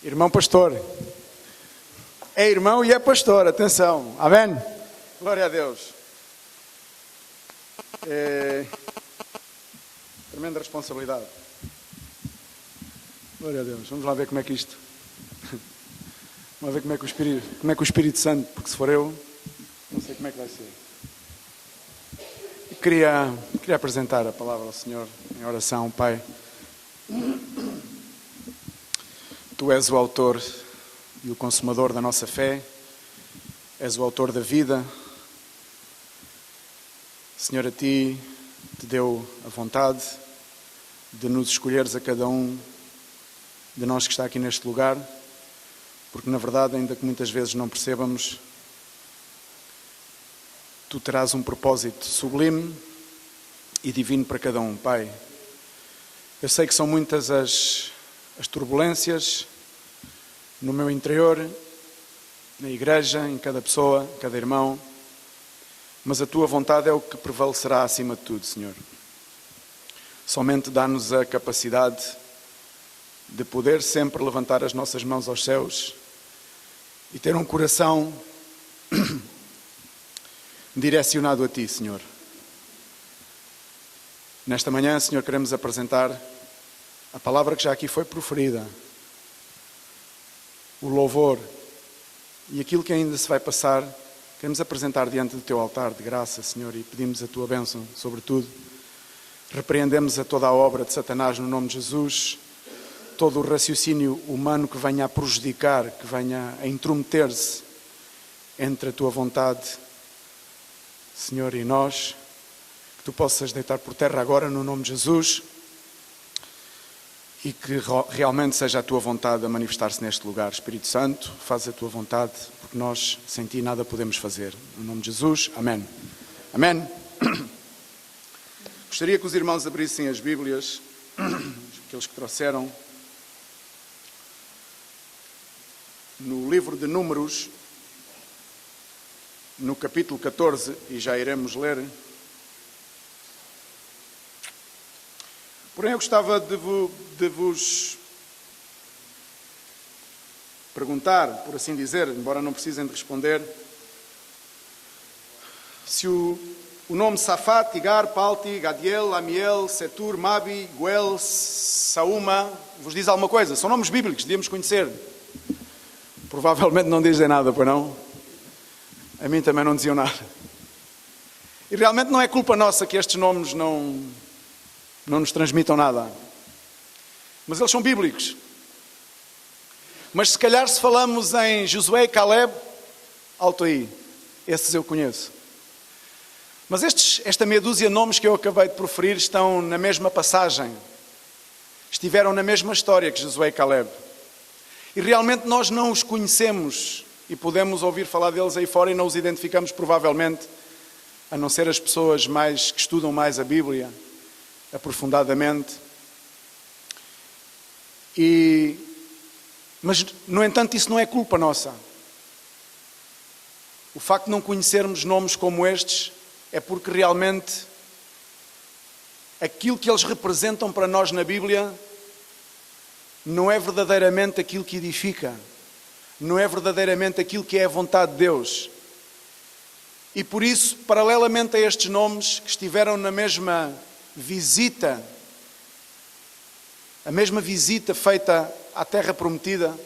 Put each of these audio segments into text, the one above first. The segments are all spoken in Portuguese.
Irmão pastor. É irmão e é pastor, atenção. Amém? Glória a Deus. Tremenda responsabilidade. Glória a Deus. Vamos lá ver como é que isto... Vamos ver como é que o Espírito Santo, porque se for eu, não sei como é que vai ser. Queria apresentar a palavra ao Senhor em oração, Pai. Tu és o autor e o consumador da nossa fé, és o autor da vida. Senhor, a Ti te deu a vontade de nos escolheres a cada um de nós que está aqui neste lugar, porque na verdade, ainda que muitas vezes não percebamos, Tu terás um propósito sublime e divino para cada um, Pai. Eu sei que são muitas as turbulências no meu interior, na igreja, em cada pessoa, cada irmão, mas a Tua vontade é o que prevalecerá acima de tudo, Senhor. Somente dá-nos a capacidade de poder sempre levantar as nossas mãos aos céus e ter um coração direcionado a Ti, Senhor. Nesta manhã, Senhor, queremos apresentar a palavra que já aqui foi proferida, o louvor e aquilo que ainda se vai passar. Queremos apresentar diante do Teu altar de graça, Senhor, e pedimos a Tua bênção sobre tudo. Repreendemos a toda a obra de Satanás no nome de Jesus, todo o raciocínio humano que venha a prejudicar, que venha a intrometer-se entre a Tua vontade, Senhor, e nós, que Tu possas deitar por terra agora no nome de Jesus e que realmente seja a Tua vontade a manifestar-se neste lugar. Espírito Santo, faz a Tua vontade, porque nós sem Ti nada podemos fazer. No nome de Jesus, amém. Amém. Gostaria que os irmãos abrissem as Bíblias, aqueles que trouxeram, no livro de Números, no capítulo 14, e já iremos ler. Porém, eu gostava de vos perguntar, por assim dizer, embora não precisem de responder, se o nome Safat, Igar, Palti, Gadiel, Amiel, Setur, Mabi, Guel, Saúma, vos diz alguma coisa? São nomes bíblicos, devíamos conhecer. Provavelmente não dizem nada, pois não? A mim também não diziam nada. E realmente não é culpa nossa que estes nomes não nos transmitam nada. Mas eles são bíblicos. Mas se calhar se falamos em Josué e Caleb, alto aí, esses eu conheço. Mas esta meia dúzia de nomes que eu acabei de proferir estão na mesma passagem. Estiveram na mesma história que Josué e Caleb. E realmente nós não os conhecemos e podemos ouvir falar deles aí fora e não os identificamos provavelmente, a não ser as pessoas que estudam mais a Bíblia aprofundadamente. Mas, no entanto, isso não é culpa nossa. O facto de não conhecermos nomes como estes é porque realmente aquilo que eles representam para nós na Bíblia não é verdadeiramente aquilo que edifica, não é verdadeiramente aquilo que é a vontade de Deus. E por isso, paralelamente a estes nomes que estiveram na mesma visita, a mesma visita feita à Terra Prometida,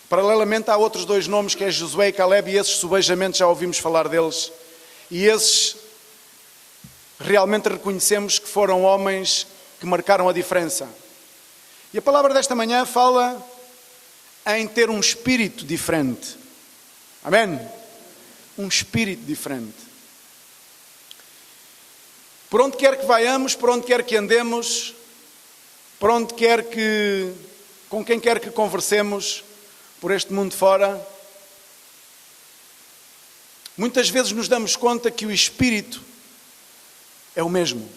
paralelamente há outros dois nomes que é Josué e Caleb, e esses subejamente já ouvimos falar deles, e esses realmente reconhecemos que foram homens que marcaram a diferença. E a palavra desta manhã fala em ter um espírito diferente. Amém? Um espírito diferente. Por onde quer que vayamos, por onde quer que andemos, por onde quer que, com quem quer que conversemos, por este mundo fora, muitas vezes nos damos conta que o espírito é o mesmo.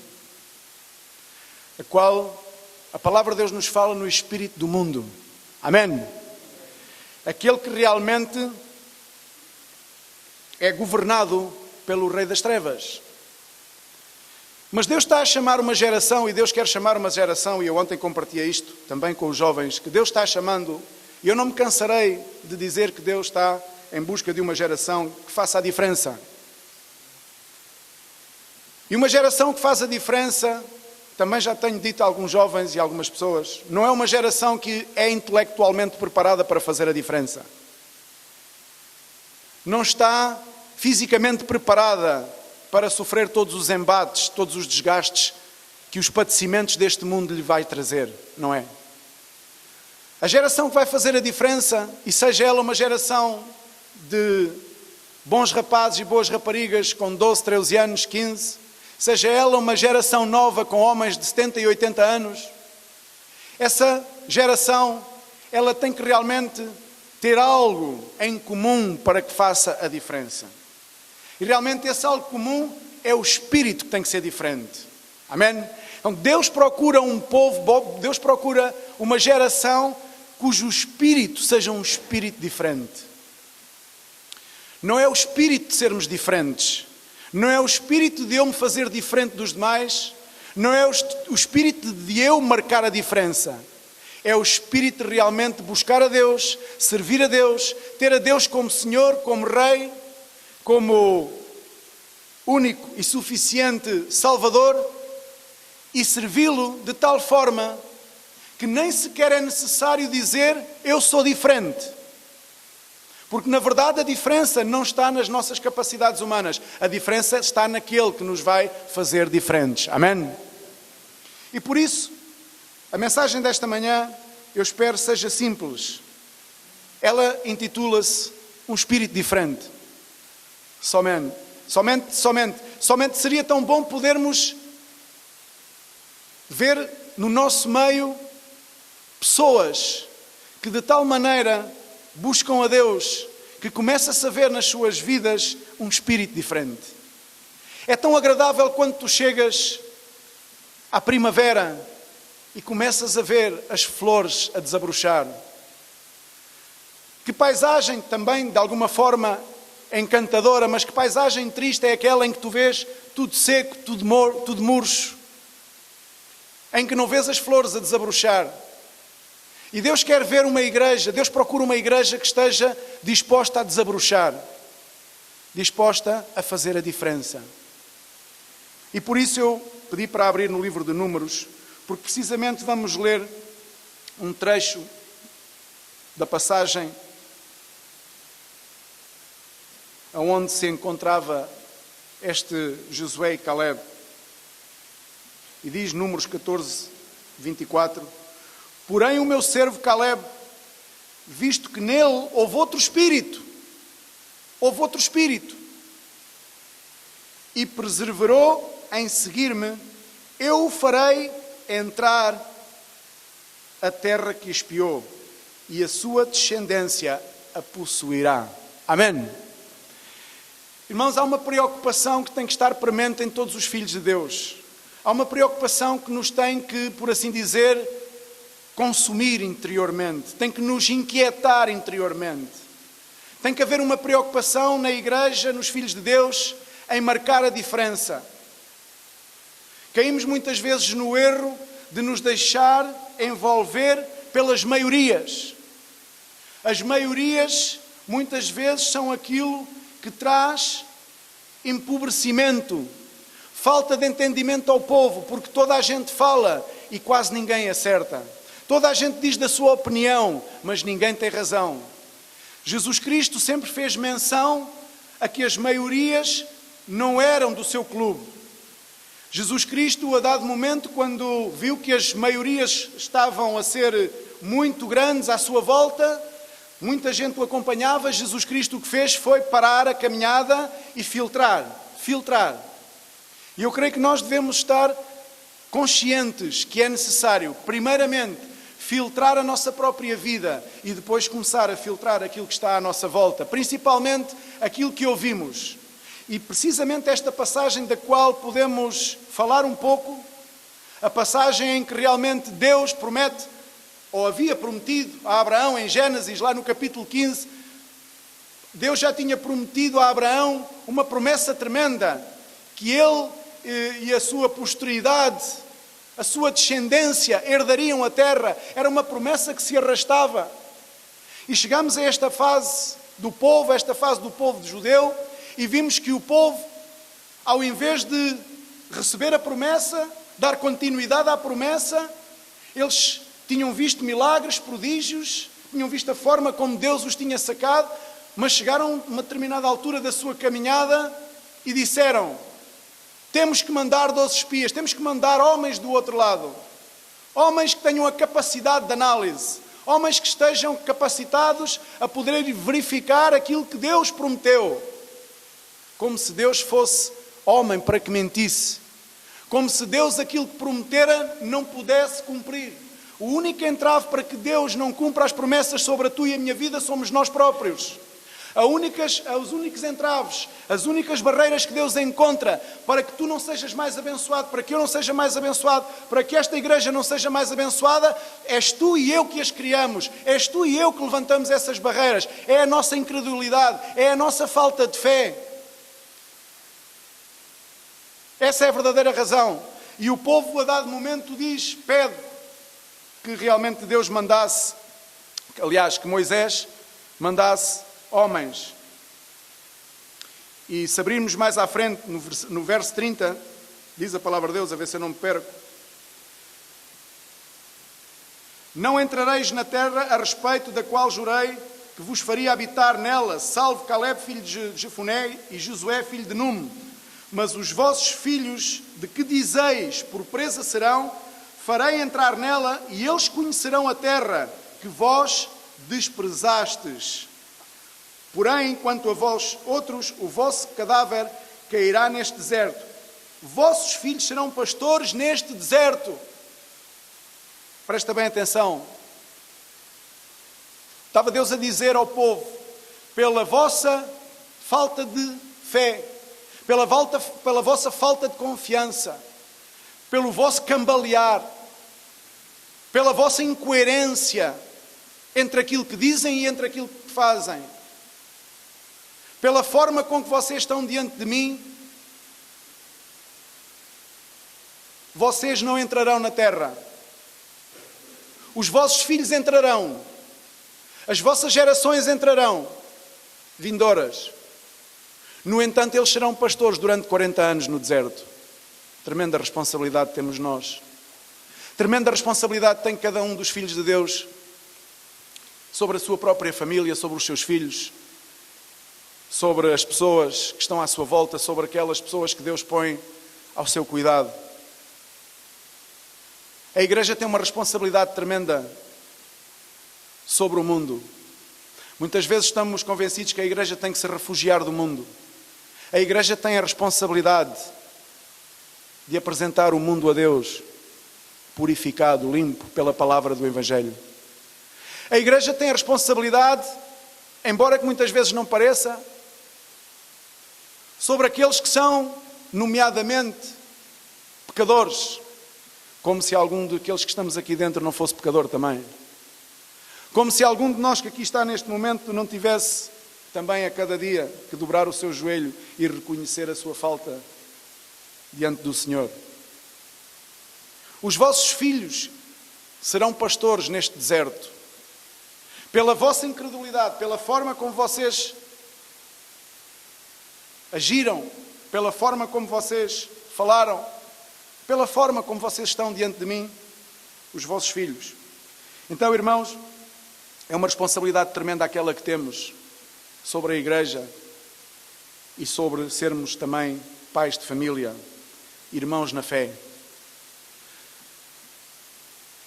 A qual a palavra de Deus nos fala no espírito do mundo. Amém? Aquele que realmente é governado pelo Rei das Trevas. Mas Deus está a chamar uma geração, e Deus quer chamar uma geração, e eu ontem compartilhei isto também com os jovens, que Deus está chamando, e eu não me cansarei de dizer que Deus está em busca de uma geração que faça a diferença. E uma geração que faz a diferença, também já tenho dito a alguns jovens e a algumas pessoas, não é uma geração que é intelectualmente preparada para fazer a diferença. Não está fisicamente preparada para sofrer todos os embates, todos os desgastes que os padecimentos deste mundo lhe vai trazer, não é? A geração que vai fazer a diferença, e seja ela uma geração de bons rapazes e boas raparigas com 12, 13 anos, 15, seja ela uma geração nova com homens de 70 e 80 anos, essa geração, ela tem que realmente ter algo em comum para que faça a diferença. E realmente esse algo comum é o espírito que tem que ser diferente. Amém? Então Deus procura um povo, Deus procura uma geração cujo espírito seja um espírito diferente. Não é o espírito de sermos diferentes. Não é o espírito de eu me fazer diferente dos demais. Não é o espírito de eu marcar a diferença. É o espírito de realmente buscar a Deus, servir a Deus, ter a Deus como Senhor, como Rei, como único e suficiente Salvador, e servi-lo de tal forma que nem sequer é necessário dizer eu sou diferente. Porque na verdade a diferença não está nas nossas capacidades humanas. A diferença está naquele que nos vai fazer diferentes. Amém? E por isso, a mensagem desta manhã, eu espero seja simples. Ela intitula-se Um Espírito Diferente. Somente seria tão bom podermos ver no nosso meio pessoas que de tal maneira buscam a Deus que começa-se a ver nas suas vidas um espírito diferente. É tão agradável quando tu chegas à primavera e começas a ver as flores a desabrochar. Que paisagem também, de alguma forma, encantadora, mas que paisagem triste é aquela em que tu vês tudo seco, tudo murcho, em que não vês as flores a desabrochar. E Deus quer ver uma igreja, Deus procura uma igreja que esteja disposta a desabrochar, disposta a fazer a diferença. E por isso eu pedi para abrir no livro de Números, porque precisamente vamos ler um trecho da passagem onde se encontrava este Josué e Caleb. E diz Números 14, 24: Porém o meu servo Caleb, visto que nele houve outro espírito, e perseverou em seguir-me, eu o farei entrar a terra que espiou, e a sua descendência a possuirá. Amém? Irmãos, há uma preocupação que tem que estar premente em todos os filhos de Deus. Há uma preocupação que nos tem que, por assim dizer, consumir interiormente. Tem que nos inquietar interiormente. Tem que haver uma preocupação na igreja, nos filhos de Deus, em marcar a diferença. Caímos muitas vezes no erro de nos deixar envolver pelas maiorias. As maiorias, muitas vezes, são aquilo que traz empobrecimento, falta de entendimento ao povo, porque toda a gente fala e quase ninguém acerta. Toda a gente diz da sua opinião, mas ninguém tem razão. Jesus Cristo sempre fez menção a que as maiorias não eram do seu clube. Jesus Cristo, a dado momento, quando viu que as maiorias estavam a ser muito grandes à sua volta, muita gente o acompanhava, Jesus Cristo o que fez foi parar a caminhada e filtrar. E eu creio que nós devemos estar conscientes que é necessário, primeiramente, filtrar a nossa própria vida e depois começar a filtrar aquilo que está à nossa volta, principalmente aquilo que ouvimos. E precisamente esta passagem da qual podemos falar um pouco, a passagem em que realmente Deus promete, ou havia prometido a Abraão em Gênesis, lá no capítulo 15, Deus já tinha prometido a Abraão uma promessa tremenda, que ele e a sua posteridade, a sua descendência herdariam a terra. Era uma promessa que se arrastava. E chegamos a esta fase do povo, judeu, e vimos que o povo, ao invés de receber a promessa, dar continuidade à promessa, eles tinham visto milagres, prodígios, tinham visto a forma como Deus os tinha sacado, mas chegaram a uma determinada altura da sua caminhada e disseram: temos que mandar 12 espias, temos que mandar homens do outro lado. Homens que tenham a capacidade de análise. Homens que estejam capacitados a poderem verificar aquilo que Deus prometeu. Como se Deus fosse homem para que mentisse. Como se Deus aquilo que prometera não pudesse cumprir. O único entrave para que Deus não cumpra as promessas sobre a tua e a minha vida somos nós próprios. Os únicos entraves, as únicas barreiras que Deus encontra para que tu não sejas mais abençoado, para que eu não seja mais abençoado, para que esta igreja não seja mais abençoada, és tu e eu que as criamos, és tu e eu que levantamos essas barreiras, é a nossa incredulidade, é a nossa falta de fé. Essa é a verdadeira razão. E o povo a dado momento pede que realmente Deus mandasse, aliás, que Moisés mandasse homens. E se abrirmos mais à frente, no verso 30, diz a palavra de Deus, a ver se eu não me perco: não entrareis na terra a respeito da qual jurei que vos faria habitar nela, salvo Caleb, filho de Jefoné, e Josué, filho de Num. Mas os vossos filhos, de que dizeis por presa serão, farei entrar nela, e eles conhecerão a terra que vós desprezastes. Porém, quanto a vós outros, o vosso cadáver cairá neste deserto. Vossos filhos serão pastores neste deserto. Presta bem atenção. Estava Deus a dizer ao povo: pela vossa falta de fé, pela vossa falta de confiança, pelo vosso cambalear, pela vossa incoerência entre aquilo que dizem e entre aquilo que fazem, pela forma com que vocês estão diante de mim, vocês não entrarão na terra. Os vossos filhos entrarão. As vossas gerações entrarão, vindouras. No entanto, eles serão pastores durante 40 anos no deserto. Tremenda responsabilidade temos nós. Tremenda responsabilidade tem cada um dos filhos de Deus sobre a sua própria família, sobre os seus filhos, sobre as pessoas que estão à sua volta, sobre aquelas pessoas que Deus põe ao seu cuidado. A igreja tem uma responsabilidade tremenda sobre o mundo. Muitas vezes estamos convencidos que a igreja tem que se refugiar do mundo. A igreja tem a responsabilidade de apresentar o mundo a Deus, purificado, limpo pela palavra do Evangelho. A igreja tem a responsabilidade, embora que muitas vezes não pareça, sobre aqueles que são, nomeadamente, pecadores. Como se algum daqueles que estamos aqui dentro não fosse pecador também. Como se algum de nós que aqui está neste momento não tivesse também a cada dia que dobrar o seu joelho e reconhecer a sua falta diante do Senhor. Os vossos filhos serão pastores neste deserto. Pela vossa incredulidade, pela forma como vocês agiram, pela forma como vocês falaram, pela forma como vocês estão diante de mim, os vossos filhos. Então, irmãos, é uma responsabilidade tremenda aquela que temos sobre a igreja e sobre sermos também pais de família, irmãos na fé.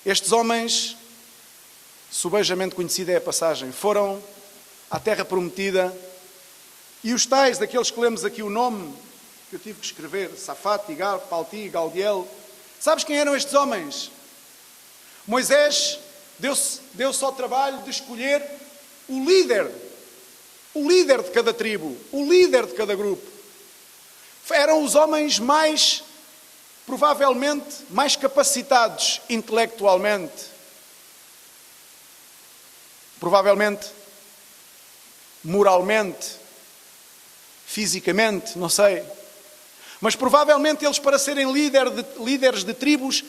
Estes homens, subejamente conhecida é a passagem, foram à terra prometida, e os tais, daqueles que lemos aqui o nome, que eu tive que escrever, Safat, Igar, Palti, Galdiel. Sabes quem eram estes homens? Moisés deu-se ao trabalho de escolher o líder de cada tribo, o líder de cada grupo. Eram os homens mais, provavelmente, mais capacitados intelectualmente, provavelmente, moralmente, fisicamente, não sei. Mas provavelmente eles, para serem líderes de tribos,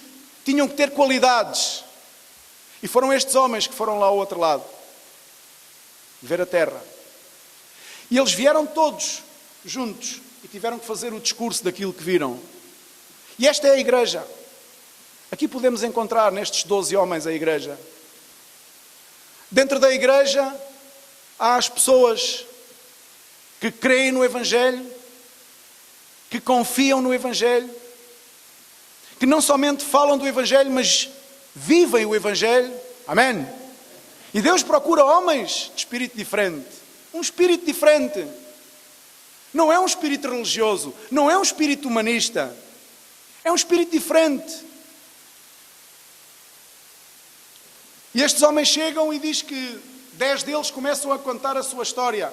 tinham que ter qualidades. E foram estes homens que foram lá ao outro lado, ver a terra. E eles vieram todos juntos e tiveram que fazer o discurso daquilo que viram. E esta é a igreja. Aqui podemos encontrar nestes 12 homens a igreja. Dentro da igreja há as pessoas que creem no Evangelho, que confiam no Evangelho, que não somente falam do Evangelho, mas vivem o Evangelho. Amém? E Deus procura homens de espírito diferente. Um espírito diferente. Não é um espírito religioso, não é um espírito humanista. É um espírito diferente. E estes homens chegam e diz que 10 deles começam a contar a sua história.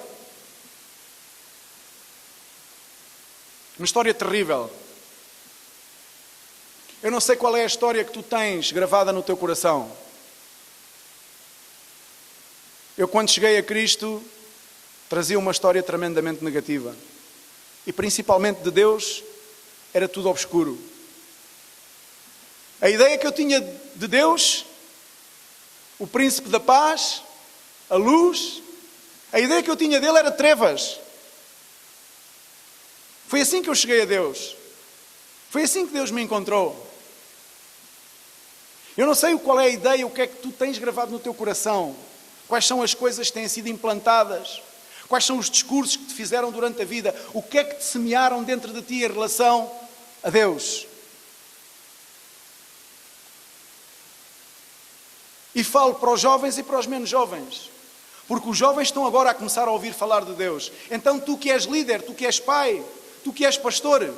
Uma história terrível. Eu não sei qual é a história que tu tens gravada no teu coração. Eu, quando cheguei a Cristo, trazia uma história tremendamente negativa. E principalmente de Deus, era tudo obscuro. A ideia que eu tinha de Deus, o príncipe da paz, a luz, a ideia que eu tinha dele era trevas. Foi assim que eu cheguei a Deus. Foi assim que Deus me encontrou. Eu não sei qual é a ideia, o que é que tu tens gravado no teu coração. Quais são as coisas que têm sido implantadas. Quais são os discursos que te fizeram durante a vida. O que é que te semearam dentro de ti em relação a Deus. E falo para os jovens e para os menos jovens. Porque os jovens estão agora a começar a ouvir falar de Deus. Então tu que és líder, tu que és pai, tu que és pastor,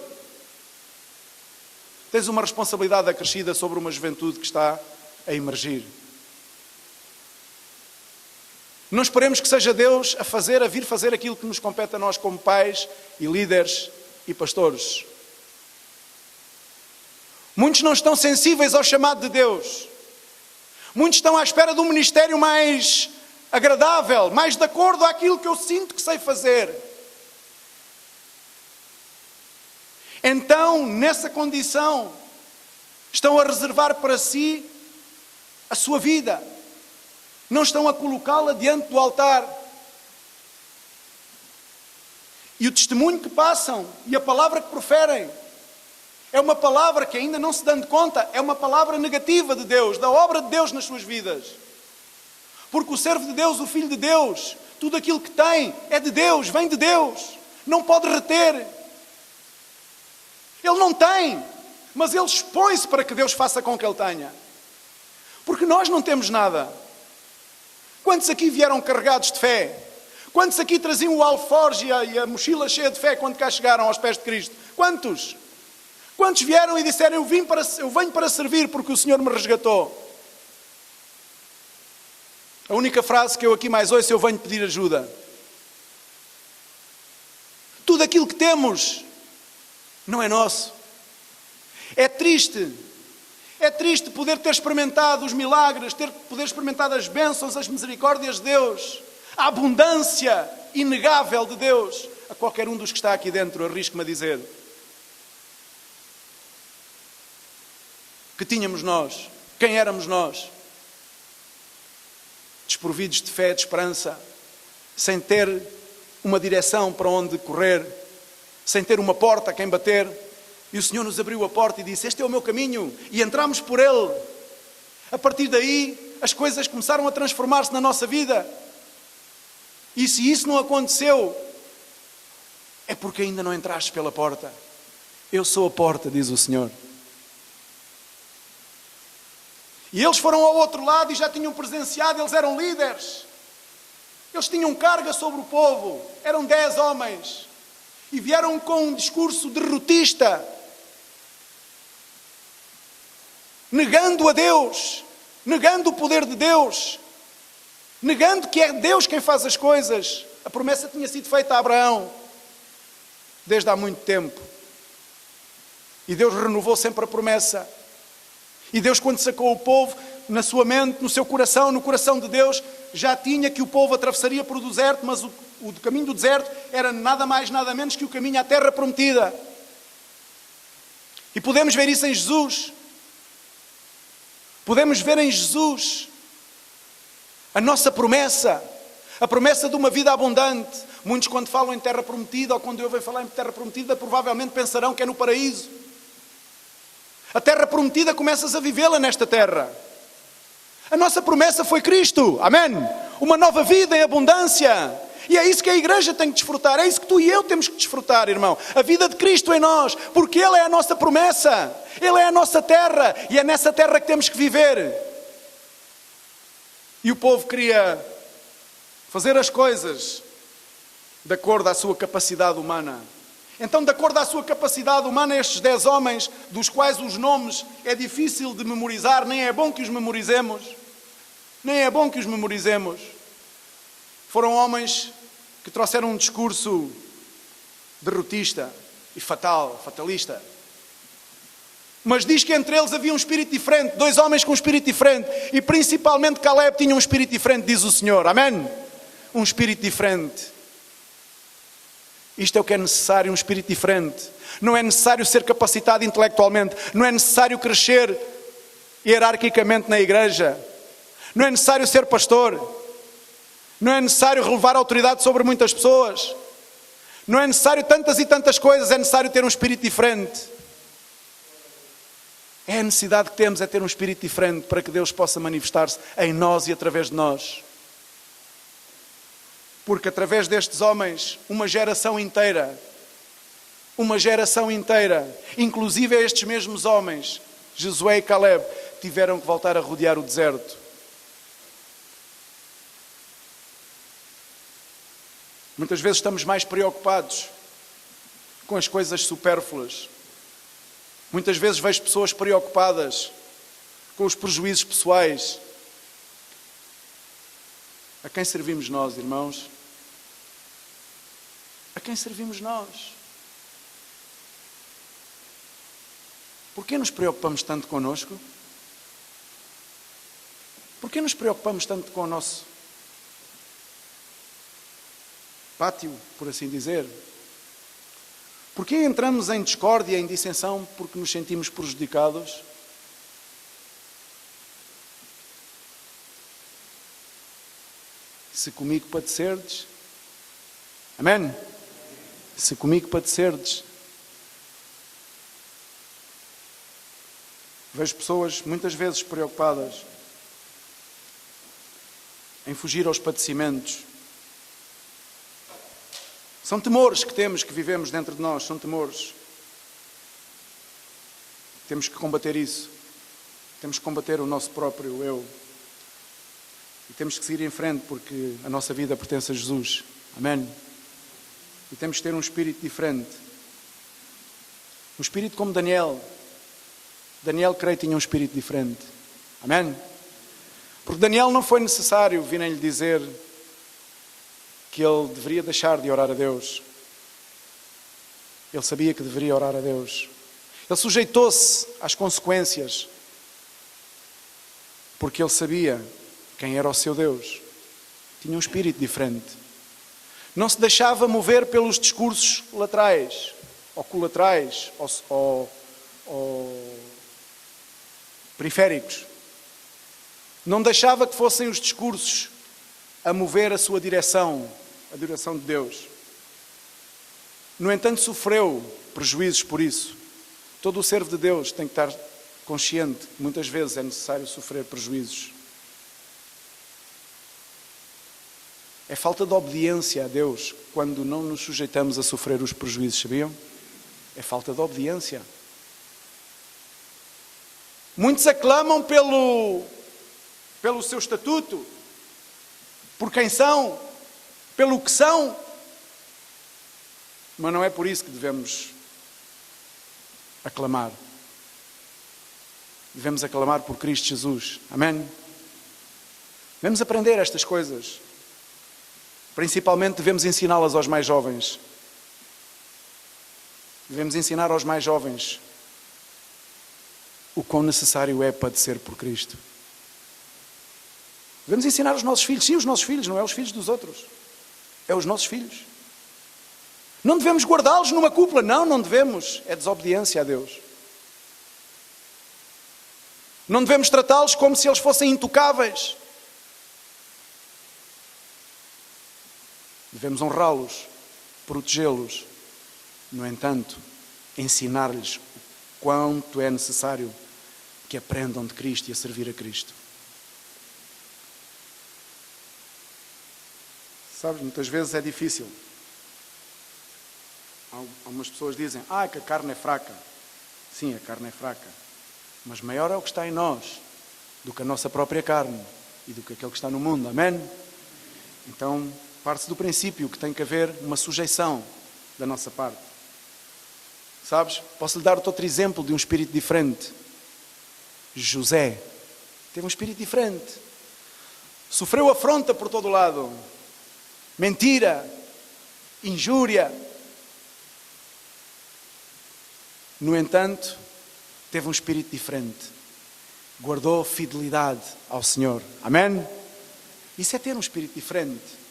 tens uma responsabilidade acrescida sobre uma juventude que está a emergir. Não esperemos que seja Deus a vir fazer aquilo que nos compete a nós como pais e líderes e pastores. Muitos não estão sensíveis ao chamado de Deus. Muitos estão à espera de um ministério mais agradável, mais de acordo àquilo que eu sinto que sei fazer. Então, nessa condição, estão a reservar para si a sua vida. Não estão a colocá-la diante do altar. E o testemunho que passam e a palavra que proferem é uma palavra que, ainda não se dando conta, é uma palavra negativa de Deus, da obra de Deus nas suas vidas. Porque o servo de Deus, o filho de Deus, tudo aquilo que tem é de Deus, vem de Deus. Não pode reter. Ele não tem, mas ele expõe-se para que Deus faça com que ele tenha. Porque nós não temos nada. Quantos aqui vieram carregados de fé? Quantos aqui traziam o alforje e a mochila cheia de fé quando cá chegaram aos pés de Cristo? Quantos? Quantos vieram e disseram, eu venho para servir porque o Senhor me resgatou? A única frase que eu aqui mais ouço, eu venho pedir ajuda. Tudo aquilo que temos não é nosso. É triste poder ter experimentado os milagres, poder experimentado as bênçãos, as misericórdias de Deus, a abundância inegável de Deus. A qualquer um dos que está aqui dentro, arrisco-me a dizer. Que tínhamos nós? Quem éramos nós? Desprovidos de fé, de esperança, sem ter uma direção para onde correr, sem ter uma porta a quem bater. E o Senhor nos abriu a porta e disse, este é o meu caminho. E entramos por ele. A partir daí, as coisas começaram a transformar-se na nossa vida. E se isso não aconteceu, é porque ainda não entraste pela porta. Eu sou a porta, diz o Senhor. E eles foram ao outro lado e já tinham presenciado, eles eram líderes. Eles tinham carga sobre o povo. Eram 10 homens. E vieram com um discurso derrotista. Negando a Deus. Negando o poder de Deus. Negando que é Deus quem faz as coisas. A promessa tinha sido feita a Abraão. Desde há muito tempo. E Deus renovou sempre a promessa. E Deus, quando sacou o povo, na sua mente, no seu coração, no coração de Deus, já tinha que o povo atravessaria por o deserto, mas o caminho do deserto era nada mais, nada menos que o caminho à terra prometida. E podemos ver isso em Jesus. Podemos ver em Jesus a nossa promessa, a promessa de uma vida abundante. Muitos, quando falam em terra prometida, ou quando eu venho falar em terra prometida, provavelmente pensarão que é no paraíso. A terra prometida, começas a vivê-la nesta terra. A nossa promessa foi Cristo, amém? Uma nova vida em abundância. E é isso que a igreja tem que desfrutar, é isso que tu e eu temos que desfrutar, irmão. A vida de Cristo em nós, porque Ele é a nossa promessa, Ele é a nossa terra, e é nessa terra que temos que viver. E o povo queria fazer as coisas de acordo à sua capacidade humana. Então, de acordo à sua capacidade humana, estes 10 homens, dos quais os nomes é difícil de memorizar, nem é bom que os memorizemos, foram homens que trouxeram um discurso derrotista e fatalista. Mas diz que entre eles havia um espírito diferente, 2 homens com um espírito diferente, e principalmente Caleb tinha um espírito diferente, diz o Senhor, amém? Um espírito diferente. Isto é o que é necessário, um espírito diferente. Não é necessário ser capacitado intelectualmente, não é necessário crescer hierarquicamente na igreja, não é necessário ser pastor, não é necessário relevar autoridade sobre muitas pessoas, não é necessário tantas e tantas coisas, é necessário ter um espírito diferente. É a necessidade que temos, é ter um espírito diferente para que Deus possa manifestar-se em nós e através de nós. Porque através destes homens, uma geração inteira, inclusive estes mesmos homens, Josué e Caleb, tiveram que voltar a rodear o deserto. Muitas vezes estamos mais preocupados com as coisas supérfluas. Muitas vezes vejo pessoas preocupadas com os prejuízos pessoais. A quem servimos nós, irmãos? A quem servimos nós? Porquê nos preocupamos tanto connosco? Porquê nos preocupamos tanto com o nosso pátio, por assim dizer? Porquê entramos em discórdia, em dissensão, porque nos sentimos prejudicados? Se comigo padecerdes, amém? Se comigo padecerdes. Vejo pessoas muitas vezes preocupadas em fugir aos padecimentos. São temores que temos, que vivemos dentro de nós, são temores. Temos que combater isso. Temos que combater o nosso próprio eu. E temos que seguir em frente, porque a nossa vida pertence a Jesus. Amém? E temos que ter um espírito diferente. Um espírito como Daniel. Daniel, creio, tinha um espírito diferente. Amém? Porque Daniel não foi necessário virem-lhe dizer que ele deveria deixar de orar a Deus. Ele sabia que deveria orar a Deus. Ele sujeitou-se às consequências, porque ele sabia quem era o seu Deus. Tinha um espírito diferente. Não se deixava mover pelos discursos laterais, ou colaterais, ou periféricos. Não deixava que fossem os discursos a mover a sua direção, a direção de Deus. No entanto, sofreu prejuízos por isso. Todo o servo de Deus tem que estar consciente que muitas vezes é necessário sofrer prejuízos. É falta de obediência a Deus quando não nos sujeitamos a sofrer os prejuízos, sabiam? É falta de obediência. Muitos aclamam pelo seu estatuto, por quem são, pelo que são, mas não é por isso que devemos aclamar. Devemos aclamar por Cristo Jesus. Amém? Devemos aprender estas coisas. Principalmente devemos ensiná-las aos mais jovens. Devemos ensinar aos mais jovens o quão necessário é padecer por Cristo. Devemos ensinar aos nossos filhos, sim, os nossos filhos, não é os filhos dos outros, é os nossos filhos. Não devemos guardá-los numa cúpula, não devemos, é desobediência a Deus. Não devemos tratá-los como se eles fossem intocáveis. Devemos honrá-los, protegê-los. No entanto, ensinar-lhes o quanto é necessário que aprendam de Cristo e a servir a Cristo. Sabes, muitas vezes é difícil. Algumas pessoas dizem, que a carne é fraca. Sim, a carne é fraca. Mas maior é o que está em nós do que a nossa própria carne e do que aquele que está no mundo. Amém? Então, parte-se do princípio que tem que haver uma sujeição da nossa parte. Sabes? Posso lhe dar outro exemplo de um espírito diferente. José teve um espírito diferente. Sofreu afronta por todo o lado. Mentira. Injúria. No entanto, teve um espírito diferente. Guardou fidelidade ao Senhor. Amém? Isso é ter um espírito diferente.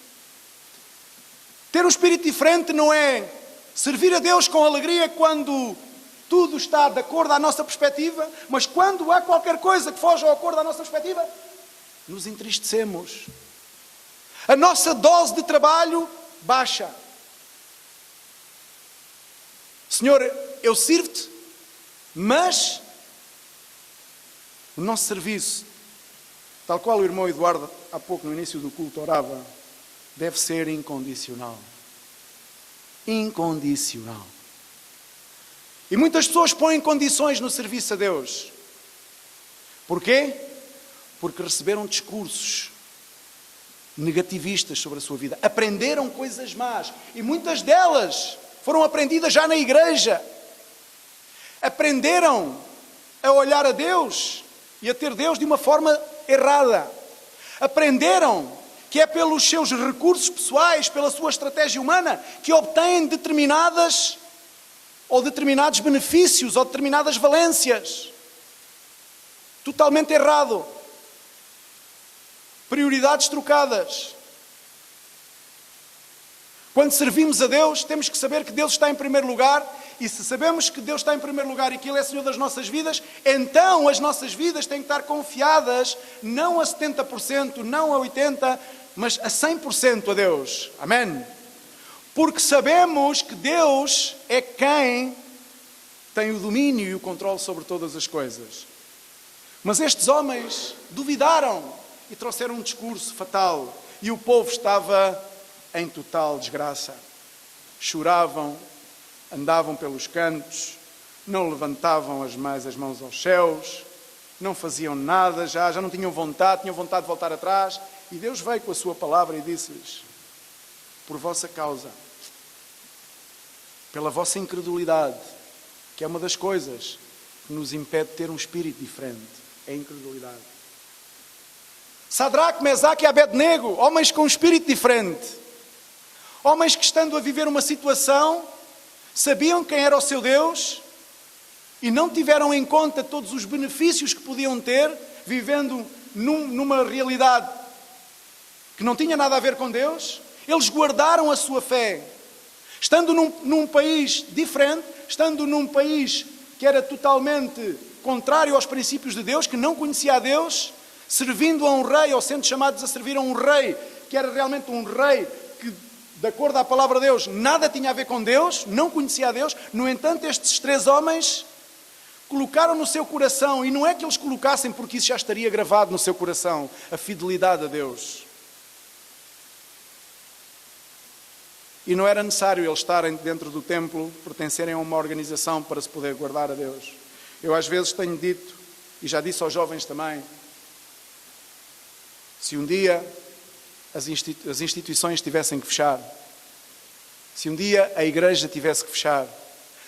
Ter um espírito diferente não é servir a Deus com alegria quando tudo está de acordo à nossa perspectiva, mas quando há qualquer coisa que foge ao acordo à nossa perspectiva, nos entristecemos. A nossa dose de trabalho baixa. Senhor, eu sirvo-te, mas o nosso serviço, tal qual o irmão Eduardo há pouco no início do culto orava, deve ser incondicional. Incondicional. E muitas pessoas põem condições no serviço a Deus. Porquê? Porque receberam discursos negativistas sobre a sua vida. Aprenderam coisas más. E muitas delas foram aprendidas já na igreja. Aprenderam a olhar a Deus e a ter Deus de uma forma errada. Aprenderam que é pelos seus recursos pessoais, pela sua estratégia humana, que obtêm determinados benefícios ou determinadas valências. Totalmente errado. Prioridades trocadas. Quando servimos a Deus, temos que saber que Deus está em primeiro lugar, e se sabemos que Deus está em primeiro lugar e que Ele é Senhor das nossas vidas, então as nossas vidas têm que estar confiadas não a 70%, não a 80%, mas a 100% a Deus. Amém? Porque sabemos que Deus é quem tem o domínio e o controle sobre todas as coisas. Mas estes homens duvidaram e trouxeram um discurso fatal. E o povo estava em total desgraça. Choravam, andavam pelos cantos, não levantavam as mãos aos céus, não faziam nada, já não tinham vontade de voltar atrás. E Deus veio com a sua palavra e disse-lhes, por vossa causa, pela vossa incredulidade, que é uma das coisas que nos impede de ter um espírito diferente, é a incredulidade. Sadraque, Mesaque e Abednego, homens com um espírito diferente. Homens que, estando a viver uma situação, sabiam quem era o seu Deus e não tiveram em conta todos os benefícios que podiam ter, vivendo numa realidade que não tinha nada a ver com Deus. Eles guardaram a sua fé. Estando num país diferente, estando num país que era totalmente contrário aos princípios de Deus, que não conhecia a Deus, servindo a um rei, ou sendo chamados a servir a um rei, que era realmente um rei que, de acordo à palavra de Deus, nada tinha a ver com Deus, não conhecia a Deus. No entanto, estes 3 homens colocaram no seu coração, e não é que eles colocassem porque isso já estaria gravado no seu coração, a fidelidade a Deus. E não era necessário eles estarem dentro do templo, pertencerem a uma organização para se poder guardar a Deus. Eu às vezes tenho dito, e já disse aos jovens também, se um dia as instituições tivessem que fechar, se um dia a igreja tivesse que fechar,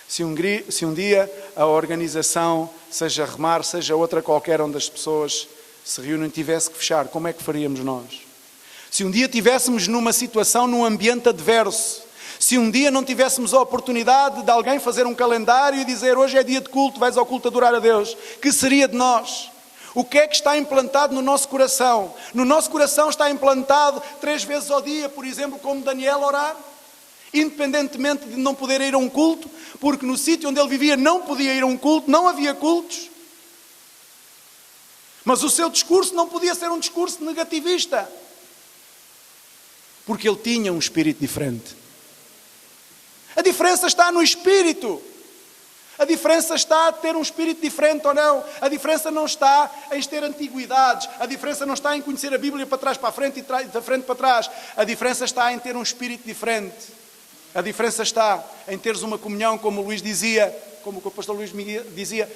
se um dia a organização, seja Remar, seja outra qualquer onde as pessoas se reúnem, tivesse que fechar, como é que faríamos nós? Se um dia estivéssemos numa situação, num ambiente adverso, se um dia não tivéssemos a oportunidade de alguém fazer um calendário e dizer hoje é dia de culto, vais ao culto adorar a Deus, que seria de nós? O que é que está implantado no nosso coração? No nosso coração está implantado 3 vezes ao dia, por exemplo, como Daniel orar? Independentemente de não poder ir a um culto, porque no sítio onde ele vivia não podia ir a um culto, não havia cultos. Mas o seu discurso não podia ser um discurso negativista, porque ele tinha um espírito diferente. A diferença está no espírito. A diferença está a ter um espírito diferente ou não. A diferença não está em ter antiguidades. A diferença não está em conhecer a Bíblia para trás para a frente e da frente para trás. A diferença está em ter um espírito diferente. A diferença está em teres uma comunhão, como o Luís dizia, como o pastor Luís dizia,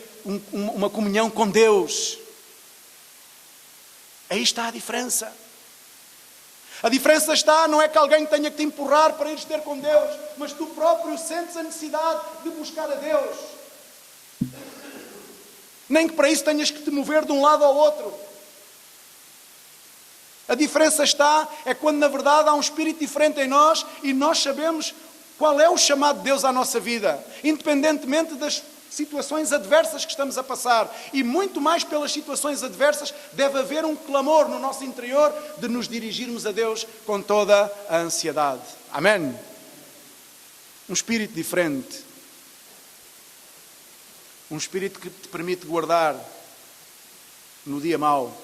uma comunhão com Deus. Aí está a diferença. A diferença está, não é que alguém tenha que te empurrar para ires ter com Deus, mas tu próprio sentes a necessidade de buscar a Deus. Nem que para isso tenhas que te mover de um lado ao outro. A diferença está, é quando na verdade há um espírito diferente em nós e nós sabemos qual é o chamado de Deus à nossa vida, independentemente das situações adversas que estamos a passar. E muito mais pelas situações adversas, deve haver um clamor no nosso interior de nos dirigirmos a Deus com toda a ansiedade. Amém? Um espírito diferente. Um espírito que te permite guardar no dia mau.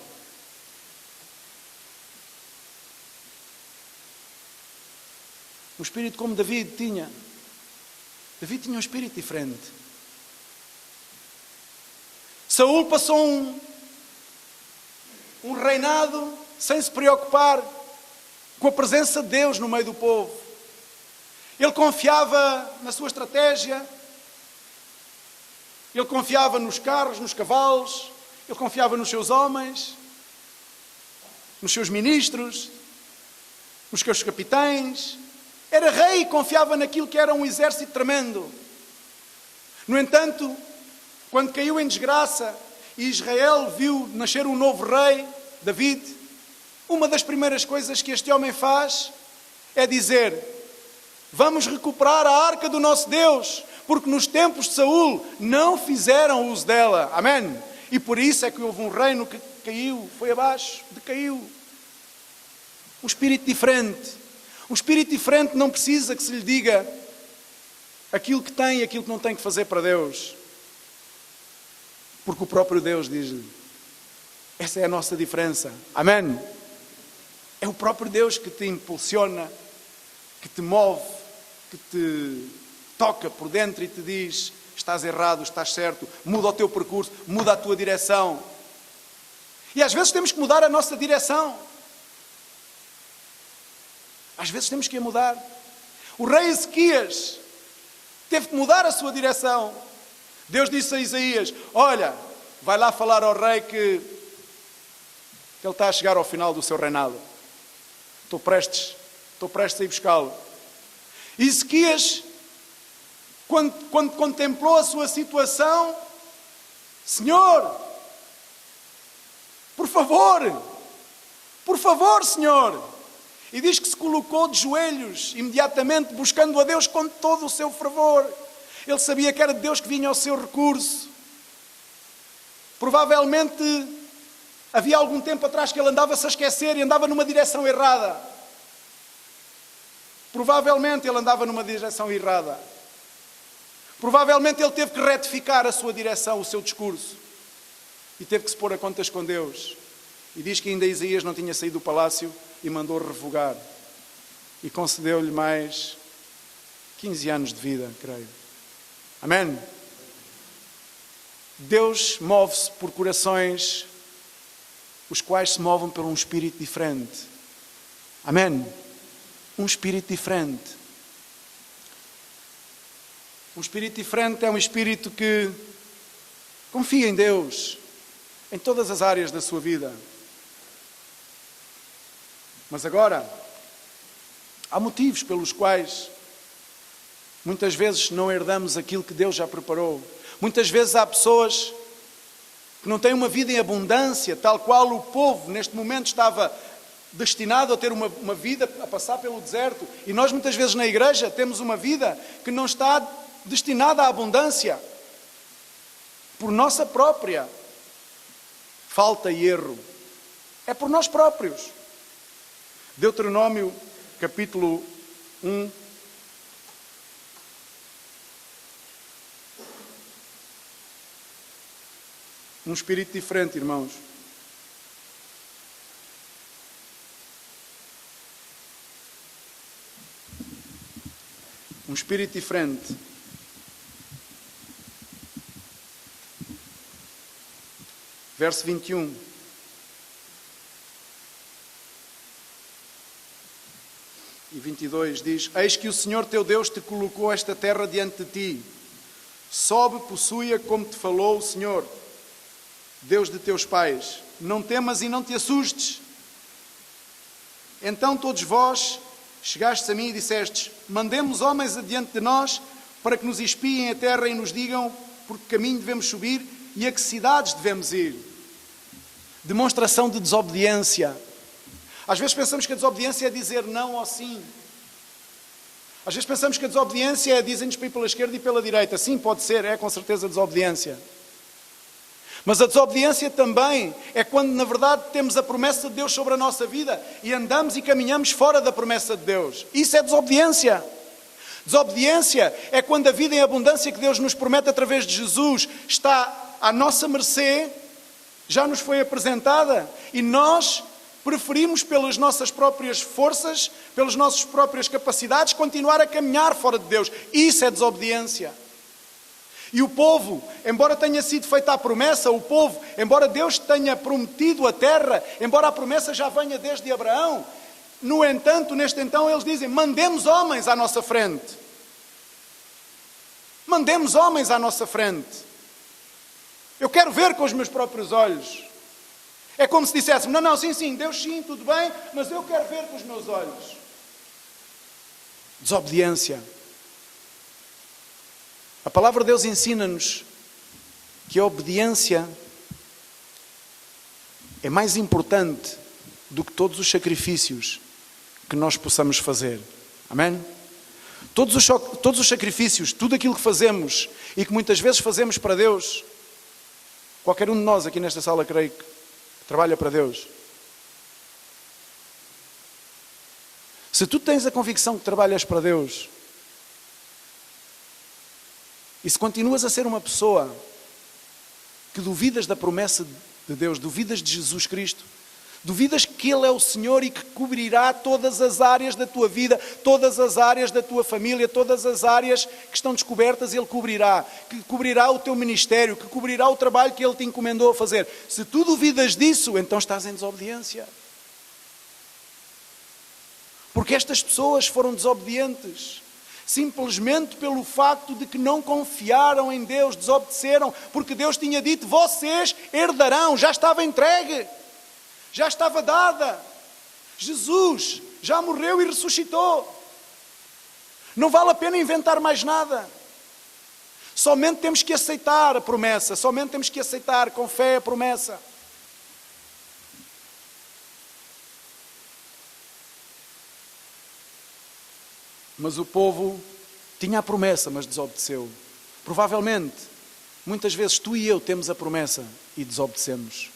Um espírito como David tinha. David tinha um espírito diferente. Saul passou um reinado sem se preocupar com a presença de Deus no meio do povo. Ele confiava na sua estratégia, ele confiava nos carros, nos cavalos, ele confiava nos seus homens, nos seus ministros, nos seus capitães. Era rei e confiava naquilo que era um exército tremendo. No entanto, quando caiu em desgraça e Israel viu nascer um novo rei, David, uma das primeiras coisas que este homem faz é dizer: vamos recuperar a arca do nosso Deus, porque nos tempos de Saul não fizeram uso dela. Amém? E por isso é que houve um reino que caiu, foi abaixo, decaiu. Um espírito diferente. Um espírito diferente não precisa que se lhe diga aquilo que tem e aquilo que não tem que fazer para Deus. Porque o próprio Deus diz-lhe. Essa é a nossa diferença. Amém? É o próprio Deus que te impulsiona, que te move, que te toca por dentro e te diz: estás errado, estás certo, muda o teu percurso, muda a tua direção. E às vezes temos que mudar a nossa direção. Às vezes temos que a mudar. O rei Ezequias teve que mudar a sua direção. Deus disse a Isaías: olha, vai lá falar ao rei que ele está a chegar ao final do seu reinado. Estou prestes a ir buscá-lo. E Ezequias, quando contemplou a sua situação: Senhor, por favor, Senhor. E diz que se colocou de joelhos, imediatamente, buscando a Deus com todo o seu fervor. Ele sabia que era de Deus que vinha o seu recurso. Provavelmente, havia algum tempo atrás que ele andava-se a esquecer e andava numa direção errada. Provavelmente ele andava numa direção errada. Provavelmente ele teve que retificar a sua direção, o seu discurso. E teve que se pôr a contas com Deus. E diz que ainda Isaías não tinha saído do palácio e mandou revogar. E concedeu-lhe mais 15 anos de vida, creio. Amém? Deus move-se por corações os quais se movem por um espírito diferente. Amém? Um espírito diferente. Um espírito diferente é um espírito que confia em Deus em todas as áreas da sua vida. Mas agora, há motivos pelos quais muitas vezes não herdamos aquilo que Deus já preparou. Muitas vezes há pessoas que não têm uma vida em abundância, tal qual o povo neste momento estava destinado a ter uma vida a passar pelo deserto. E nós muitas vezes na igreja temos uma vida que não está destinada à abundância. Por nossa própria falta e erro. É por nós próprios. Deuteronômio, capítulo 1. Um espírito diferente, irmãos. um espírito diferente. Verso 21. E 22 diz: Eis que o Senhor teu Deus te colocou esta terra diante de ti. Sobe, possui-a como te falou o Senhor, Deus de teus pais. Não temas e não te assustes. Então todos vós chegastes a mim e dissestes: mandemos homens adiante de nós para que nos espiem a terra e nos digam por que caminho devemos subir e a que cidades devemos ir. Demonstração de desobediência. Às vezes pensamos que a desobediência é dizer não ou sim. Às vezes pensamos que a desobediência é dizer-nos para ir pela esquerda e pela direita. Sim, pode ser, é com certeza desobediência. Mas a desobediência também é quando, na verdade, temos a promessa de Deus sobre a nossa vida e andamos e caminhamos fora da promessa de Deus. Isso é desobediência. Desobediência é quando a vida em abundância que Deus nos promete através de Jesus está à nossa mercê, já nos foi apresentada e nós preferimos, pelas nossas próprias forças, pelas nossas próprias capacidades, continuar a caminhar fora de Deus. Isso é desobediência. E o povo, embora tenha sido feita a promessa, o povo, embora Deus tenha prometido a terra, embora a promessa já venha desde Abraão, no entanto, neste então, eles dizem: mandemos homens à nossa frente. Mandemos homens à nossa frente. Eu quero ver com os meus próprios olhos. É como se dissessem: não, sim, Deus sim, tudo bem, mas eu quero ver com os meus olhos. Desobediência. A palavra de Deus ensina-nos que a obediência é mais importante do que todos os sacrifícios que nós possamos fazer. Amém? Todos os sacrifícios, tudo aquilo que fazemos e que muitas vezes fazemos para Deus, qualquer um de nós aqui nesta sala, creio que trabalha para Deus. Se tu tens a convicção que trabalhas para Deus, e se continuas a ser uma pessoa que duvidas da promessa de Deus, duvidas de Jesus Cristo, duvidas que Ele é o Senhor e que cobrirá todas as áreas da tua vida, todas as áreas da tua família, todas as áreas que estão descobertas, Ele cobrirá. Que cobrirá o teu ministério, que cobrirá o trabalho que Ele te encomendou a fazer. Se tu duvidas disso, então estás em desobediência. Porque estas pessoas foram desobedientes. Simplesmente pelo facto de que não confiaram em Deus, desobedeceram, porque Deus tinha dito: vocês herdarão, já estava entregue. Já estava dada. Jesus já morreu e ressuscitou. Não vale a pena inventar mais nada. Somente temos que aceitar a promessa. Somente temos que aceitar com fé a promessa. Mas o povo tinha a promessa, mas desobedeceu. Provavelmente, muitas vezes tu e eu temos a promessa e desobedecemos.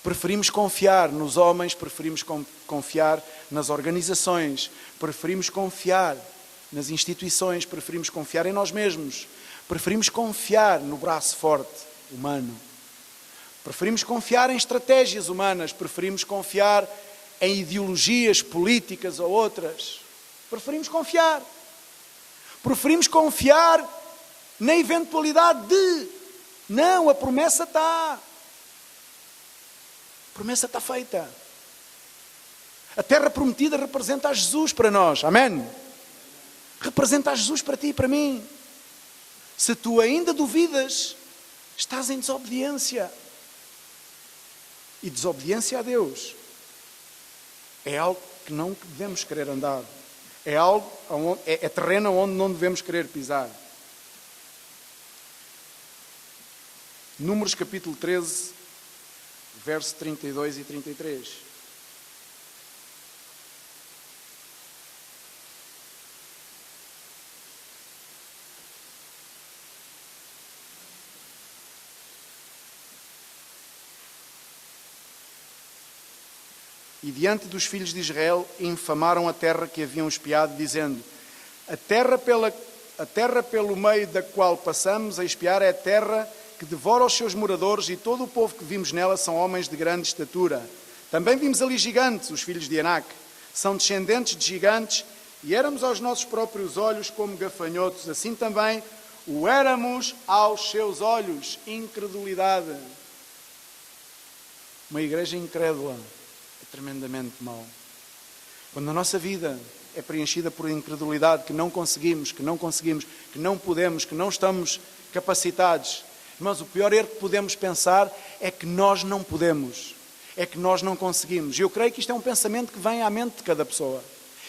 Preferimos confiar nos homens, preferimos confiar nas organizações, preferimos confiar nas instituições, preferimos confiar em nós mesmos, preferimos confiar no braço forte humano, preferimos confiar em estratégias humanas, preferimos confiar em ideologias políticas ou outras. Preferimos confiar na eventualidade de, não, a promessa está. A promessa está feita. A terra prometida representa a Jesus para nós. Amém? Representa a Jesus para ti e para mim. Se tu ainda duvidas, estás em desobediência. E desobediência a Deus é algo que não devemos querer andar. É terreno onde não devemos querer pisar. Números capítulo 13, verso 32 e 33. E diante dos filhos de Israel infamaram a terra que haviam espiado, dizendo: a terra pelo meio da qual passamos a espiar é a terra que devora os seus moradores, e todo o povo que vimos nela são homens de grande estatura. Também vimos ali gigantes, os filhos de Anak. São descendentes de gigantes e éramos aos nossos próprios olhos como gafanhotos, assim também o éramos aos seus olhos. Incredulidade. Uma igreja incrédula é tremendamente mau. Quando a nossa vida é preenchida por incredulidade, que não conseguimos, que não podemos, que não estamos capacitados. Mas o pior erro que podemos pensar é que nós não podemos, é que nós não conseguimos. E eu creio que isto é um pensamento que vem à mente de cada pessoa.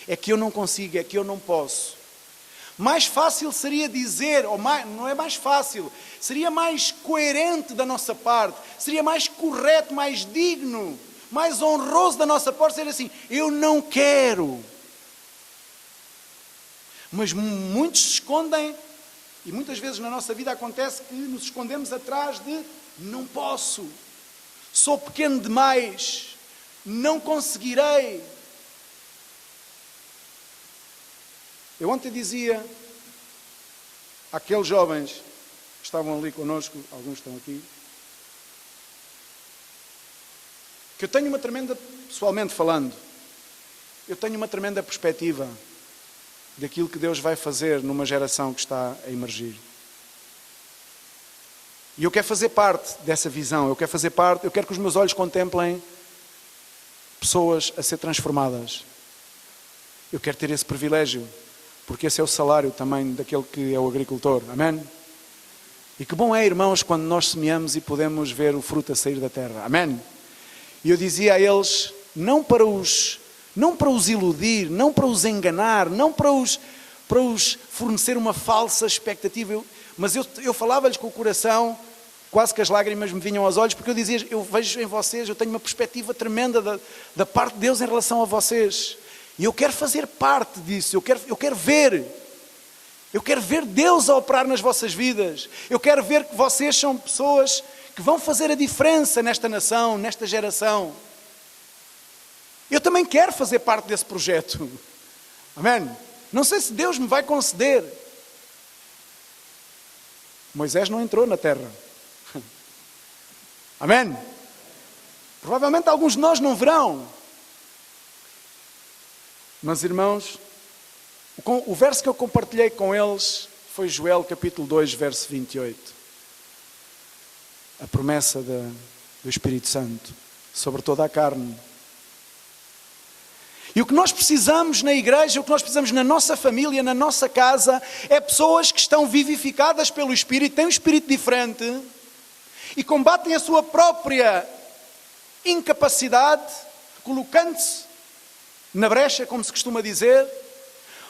É que eu não consigo, é que eu não posso. Mais fácil seria dizer, ou mais, não é mais fácil, seria mais coerente da nossa parte, seria mais correto, mais digno, mais honroso da nossa parte ser assim: eu não quero. Mas muitos se escondem, e muitas vezes na nossa vida acontece que nos escondemos atrás de não posso, sou pequeno demais, não conseguirei. Eu ontem dizia àqueles jovens que estavam ali connosco, alguns estão aqui, que eu tenho uma tremenda, pessoalmente falando, eu tenho uma tremenda perspectiva daquilo que Deus vai fazer numa geração que está a emergir. E eu quero fazer parte dessa visão, eu quero que os meus olhos contemplem pessoas a ser transformadas. Eu quero ter esse privilégio, porque esse é o salário também daquele que é o agricultor. Amém? E que bom é, irmãos, quando nós semeamos e podemos ver o fruto a sair da terra. Amém? E eu dizia a eles, não para os iludir, não para os enganar, não para os fornecer uma falsa expectativa, mas eu falava-lhes com o coração, quase que as lágrimas me vinham aos olhos, porque eu dizia, eu vejo em vocês, eu tenho uma perspectiva tremenda da parte de Deus em relação a vocês. E eu quero fazer parte disso, eu quero ver Deus a operar nas vossas vidas. Eu quero ver que vocês são pessoas que vão fazer a diferença nesta nação, nesta geração. Eu também quero fazer parte desse projeto. Amém? Não sei se Deus me vai conceder. Moisés não entrou na terra. Amém? Provavelmente alguns de nós não verão. Mas, irmãos, o verso que eu compartilhei com eles foi Joel capítulo 2, verso 28. A promessa do Espírito Santo sobre toda a carne. E o que nós precisamos na igreja, o que nós precisamos na nossa família, na nossa casa, é pessoas que estão vivificadas pelo Espírito, têm um Espírito diferente e combatem a sua própria incapacidade, colocando-se na brecha, como se costuma dizer,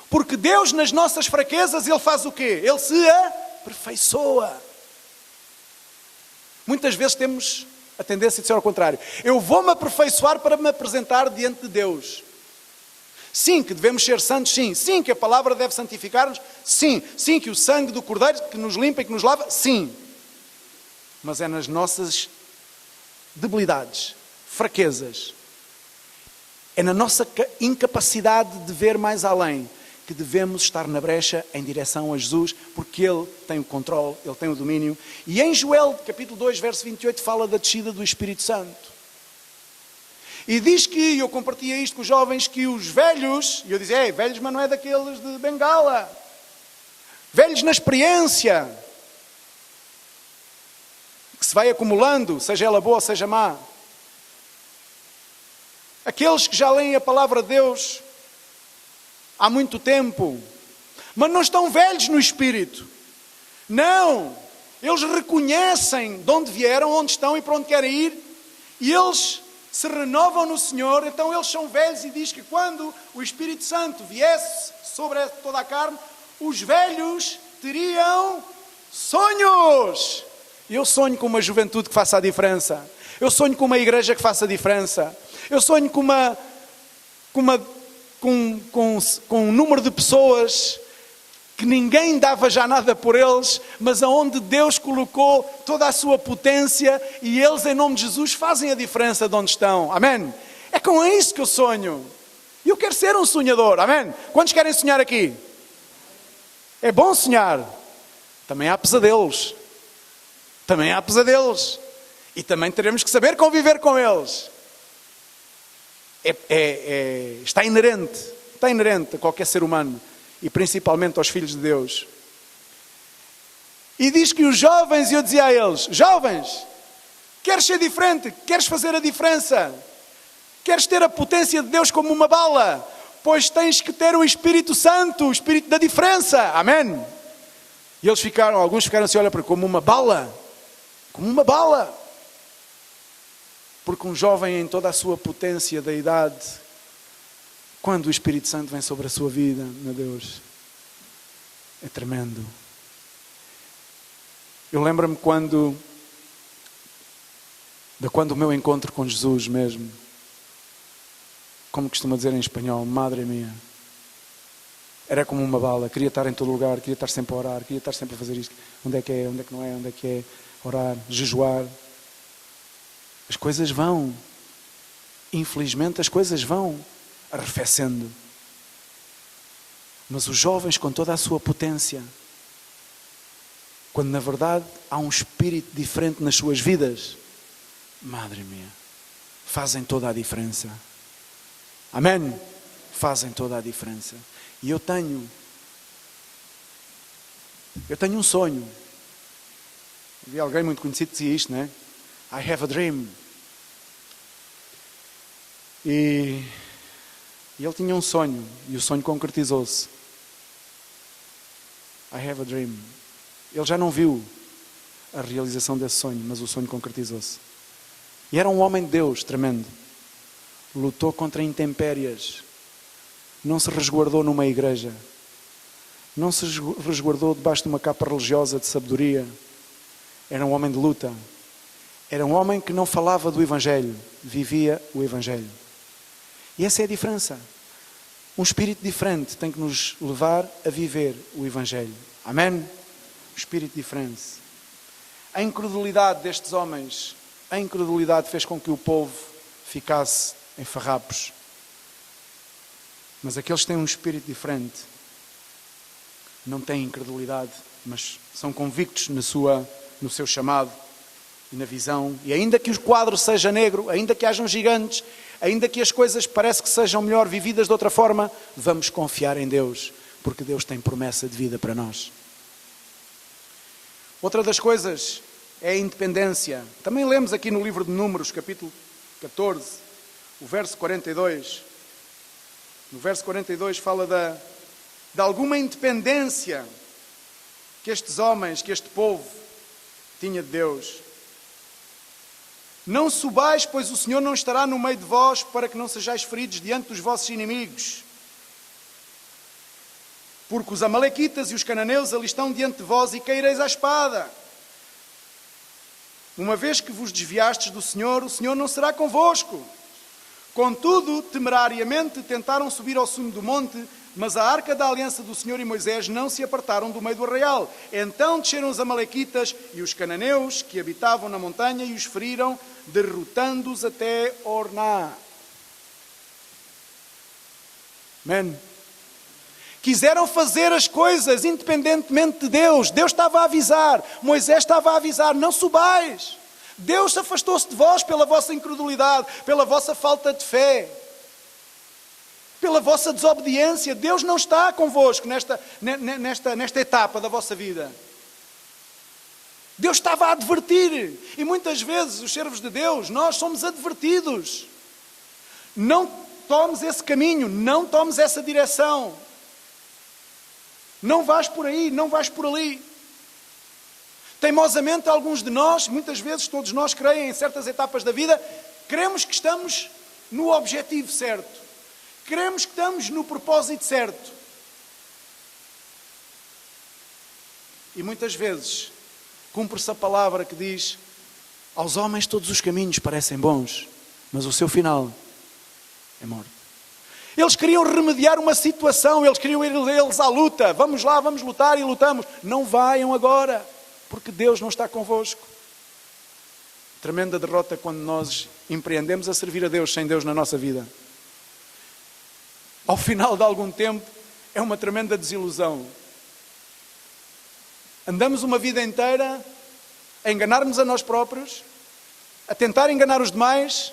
porque Deus nas nossas fraquezas, Ele faz o quê? Ele se aperfeiçoa. Muitas vezes temos a tendência de ser ao contrário. Eu vou-me aperfeiçoar para me apresentar diante de Deus. Sim, que devemos ser santos, sim. Sim, que a palavra deve santificar-nos, sim. Sim, que o sangue do Cordeiro que nos limpa e que nos lava, sim. Mas é nas nossas debilidades, fraquezas, é na nossa incapacidade de ver mais além que devemos estar na brecha em direção a Jesus, porque Ele tem o controle, Ele tem o domínio. E em Joel, capítulo 2, verso 28, fala da descida do Espírito Santo. E diz que, eu compartilhei isto com os jovens, que os velhos, e eu dizia, velhos, mas não é daqueles de bengala. Velhos na experiência, que se vai acumulando, seja ela boa ou seja má. Aqueles que já leem a palavra de Deus há muito tempo, mas não estão velhos no espírito. Não, eles reconhecem de onde vieram, onde estão e para onde querem ir, e eles se renovam no Senhor. Então eles são velhos, e diz que quando o Espírito Santo viesse sobre toda a carne, os velhos teriam sonhos. Eu sonho com uma juventude que faça a diferença. Eu sonho com uma igreja que faça a diferença. Eu sonho com um número de pessoas que ninguém dava já nada por eles, mas aonde Deus colocou toda a sua potência e eles, em nome de Jesus, fazem a diferença de onde estão. Amém? É com isso que eu sonho. E eu quero ser um sonhador. Amém? Quantos querem sonhar aqui? É bom sonhar. Também há pesadelos. Também há pesadelos. E também teremos que saber conviver com eles. Está inerente. está inerente a qualquer ser humano e principalmente aos filhos de Deus. E diz que os jovens, e eu dizia a eles, jovens, queres ser diferente? Queres fazer a diferença? Queres ter a potência de Deus como uma bala? Pois tens que ter o Espírito Santo, o Espírito da diferença. Amém? E eles alguns ficaram assim, olha para como uma bala. Como uma bala. Porque um jovem em toda a sua potência da idade, quando o Espírito Santo vem sobre a sua vida, meu Deus, é tremendo. Eu lembro-me quando o meu encontro com Jesus mesmo, como costuma dizer em espanhol, madre minha, era como uma bala, queria estar em todo lugar, queria estar sempre a orar, queria estar sempre a fazer isto, onde é que é, onde é que não é, onde é que é, orar, jejuar. As coisas vão, infelizmente as coisas vão arrefecendo. Mas os jovens com toda a sua potência, quando na verdade há um espírito diferente nas suas vidas, madre minha, fazem toda a diferença. Amém? Fazem toda a diferença. E eu tenho um sonho. Vi alguém muito conhecido que dizia isto, não é? I have a dream. E ele tinha um sonho, e o sonho concretizou-se. I have a dream. Ele já não viu a realização desse sonho, mas o sonho concretizou-se. E era um homem de Deus, tremendo. Lutou contra intempéries. Não se resguardou numa igreja. Não se resguardou debaixo de uma capa religiosa de sabedoria. Era um homem de luta. Era um homem que não falava do Evangelho, vivia o Evangelho. E essa é a diferença. Um espírito diferente tem que nos levar a viver o Evangelho. Amém? Um espírito diferente. A incredulidade destes homens, a incredulidade fez com que o povo ficasse em farrapos. Mas aqueles que têm um espírito diferente não têm incredulidade, mas são convictos no seu chamado e na visão. E ainda que o quadro seja negro, ainda que hajam gigantes, ainda que as coisas parece que sejam melhor vividas de outra forma, vamos confiar em Deus, porque Deus tem promessa de vida para nós. Outra das coisas é a independência. Também lemos aqui no livro de Números, capítulo 14, o verso 42. No verso 42 fala de alguma independência que estes homens, que este povo tinha de Deus. Não subais, pois o Senhor não estará no meio de vós, para que não sejais feridos diante dos vossos inimigos. Porque os amalequitas e os cananeus ali estão diante de vós e caireis à espada. Uma vez que vos desviastes do Senhor, o Senhor não será convosco. Contudo, temerariamente tentaram subir ao cume do monte, mas a arca da aliança do Senhor e Moisés não se apartaram do meio do arraial. Então desceram os amalequitas e os cananeus que habitavam na montanha e os feriram, derrotando-os até Orná. Amém? Quiseram fazer as coisas independentemente de Deus. Deus estava a avisar, Moisés estava a avisar, não subais. Deus afastou-se de vós pela vossa incredulidade, pela vossa falta de fé, pela vossa desobediência. Deus não está convosco nesta etapa da vossa vida. Deus estava a advertir. E muitas vezes os servos de Deus, nós somos advertidos. Não tomes esse caminho, não tomes essa direção. Não vais por aí, não vais por ali. Teimosamente, alguns de nós, muitas vezes todos nós, creem em certas etapas da vida, queremos que estamos no objetivo certo. Queremos que estamos no propósito certo. E muitas vezes cumpre-se a palavra que diz: aos homens todos os caminhos parecem bons, mas o seu final é morte. Eles queriam remediar uma situação, eles queriam ir eles à luta. Vamos lá, vamos lutar e lutamos. Não vaiam agora, porque Deus não está convosco. Tremenda derrota quando nós empreendemos a servir a Deus sem Deus na nossa vida. Ao final de algum tempo, é uma tremenda desilusão. Andamos uma vida inteira a enganar-nos a nós próprios, a tentar enganar os demais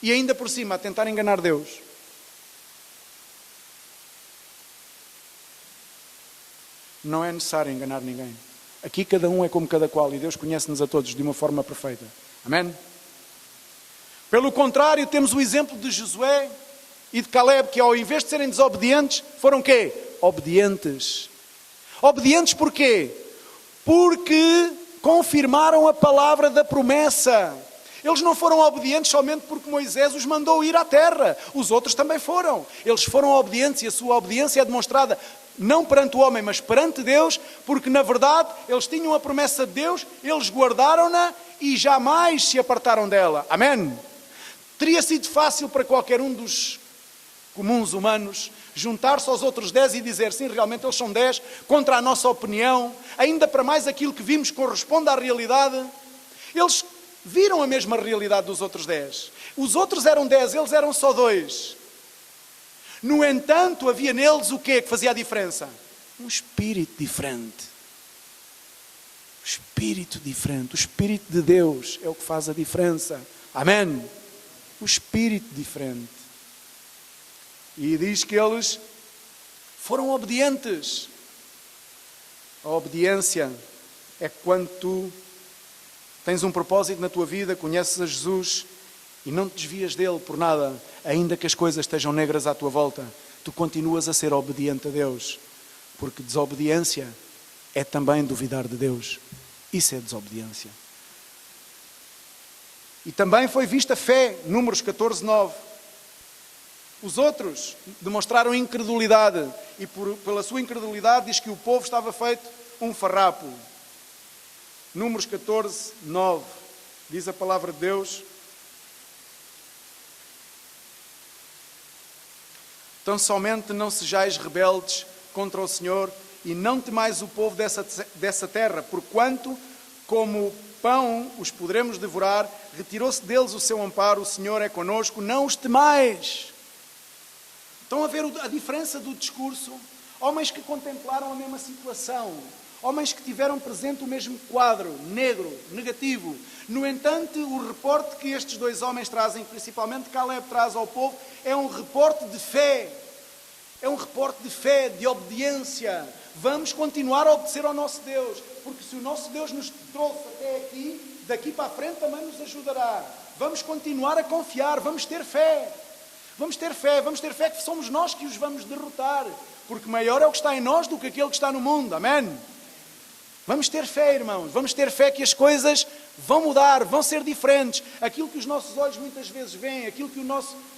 e ainda por cima a tentar enganar Deus. Não é necessário enganar ninguém. Aqui cada um é como cada qual e Deus conhece-nos a todos de uma forma perfeita. Amém? Pelo contrário, temos o exemplo de Josué e de Caleb, que ao invés de serem desobedientes, foram quê? Obedientes. Obedientes porquê? Porque confirmaram a palavra da promessa. Eles não foram obedientes somente porque Moisés os mandou ir à terra. Os outros também foram. Eles foram obedientes e a sua obediência é demonstrada não perante o homem, mas perante Deus, porque na verdade eles tinham a promessa de Deus, eles guardaram-na e jamais se apartaram dela. Amém? Teria sido fácil para qualquer um dos comuns humanos juntar-se aos outros 10 e dizer, sim, realmente eles são 10, contra a nossa opinião, ainda para mais aquilo que vimos corresponde à realidade. Eles viram a mesma realidade dos outros 10. Os outros eram 10, eles eram só 2. No entanto, havia neles o quê que fazia a diferença? Um espírito diferente. Um espírito diferente. O Espírito de Deus é o que faz a diferença. Amém? O espírito diferente. E diz que eles foram obedientes. A obediência é quando tu tens um propósito na tua vida, conheces a Jesus e não te desvias dele por nada, ainda que as coisas estejam negras à tua volta, tu continuas a ser obediente a Deus, porque desobediência é também duvidar de Deus. Isso é desobediência. E também foi vista fé, Números 14, 9. Os outros demonstraram incredulidade e pela sua incredulidade diz que o povo estava feito um farrapo. Números 14, 9. Diz a palavra de Deus. Tão somente não sejais rebeldes contra o Senhor e não temais o povo dessa terra, porquanto, como pão os poderemos devorar, retirou-se deles o seu amparo, o Senhor é conosco, não os temais. Estão a ver a diferença do discurso? Homens que contemplaram a mesma situação, homens que tiveram presente o mesmo quadro, negro, negativo. No entanto, o reporte que estes dois homens trazem, principalmente Caleb traz ao povo, é um reporte de fé. É um reporte de fé, de obediência. Vamos continuar a obedecer ao nosso Deus, porque se o nosso Deus nos trouxe até aqui, daqui para a frente também nos ajudará. Vamos continuar a confiar, vamos ter fé. Vamos ter fé que somos nós que os vamos derrotar, porque maior é o que está em nós do que aquele que está no mundo. Amém? Vamos ter fé, irmãos, vamos ter fé que as coisas vão mudar, vão ser diferentes. Aquilo que os nossos olhos muitas vezes veem, aquilo que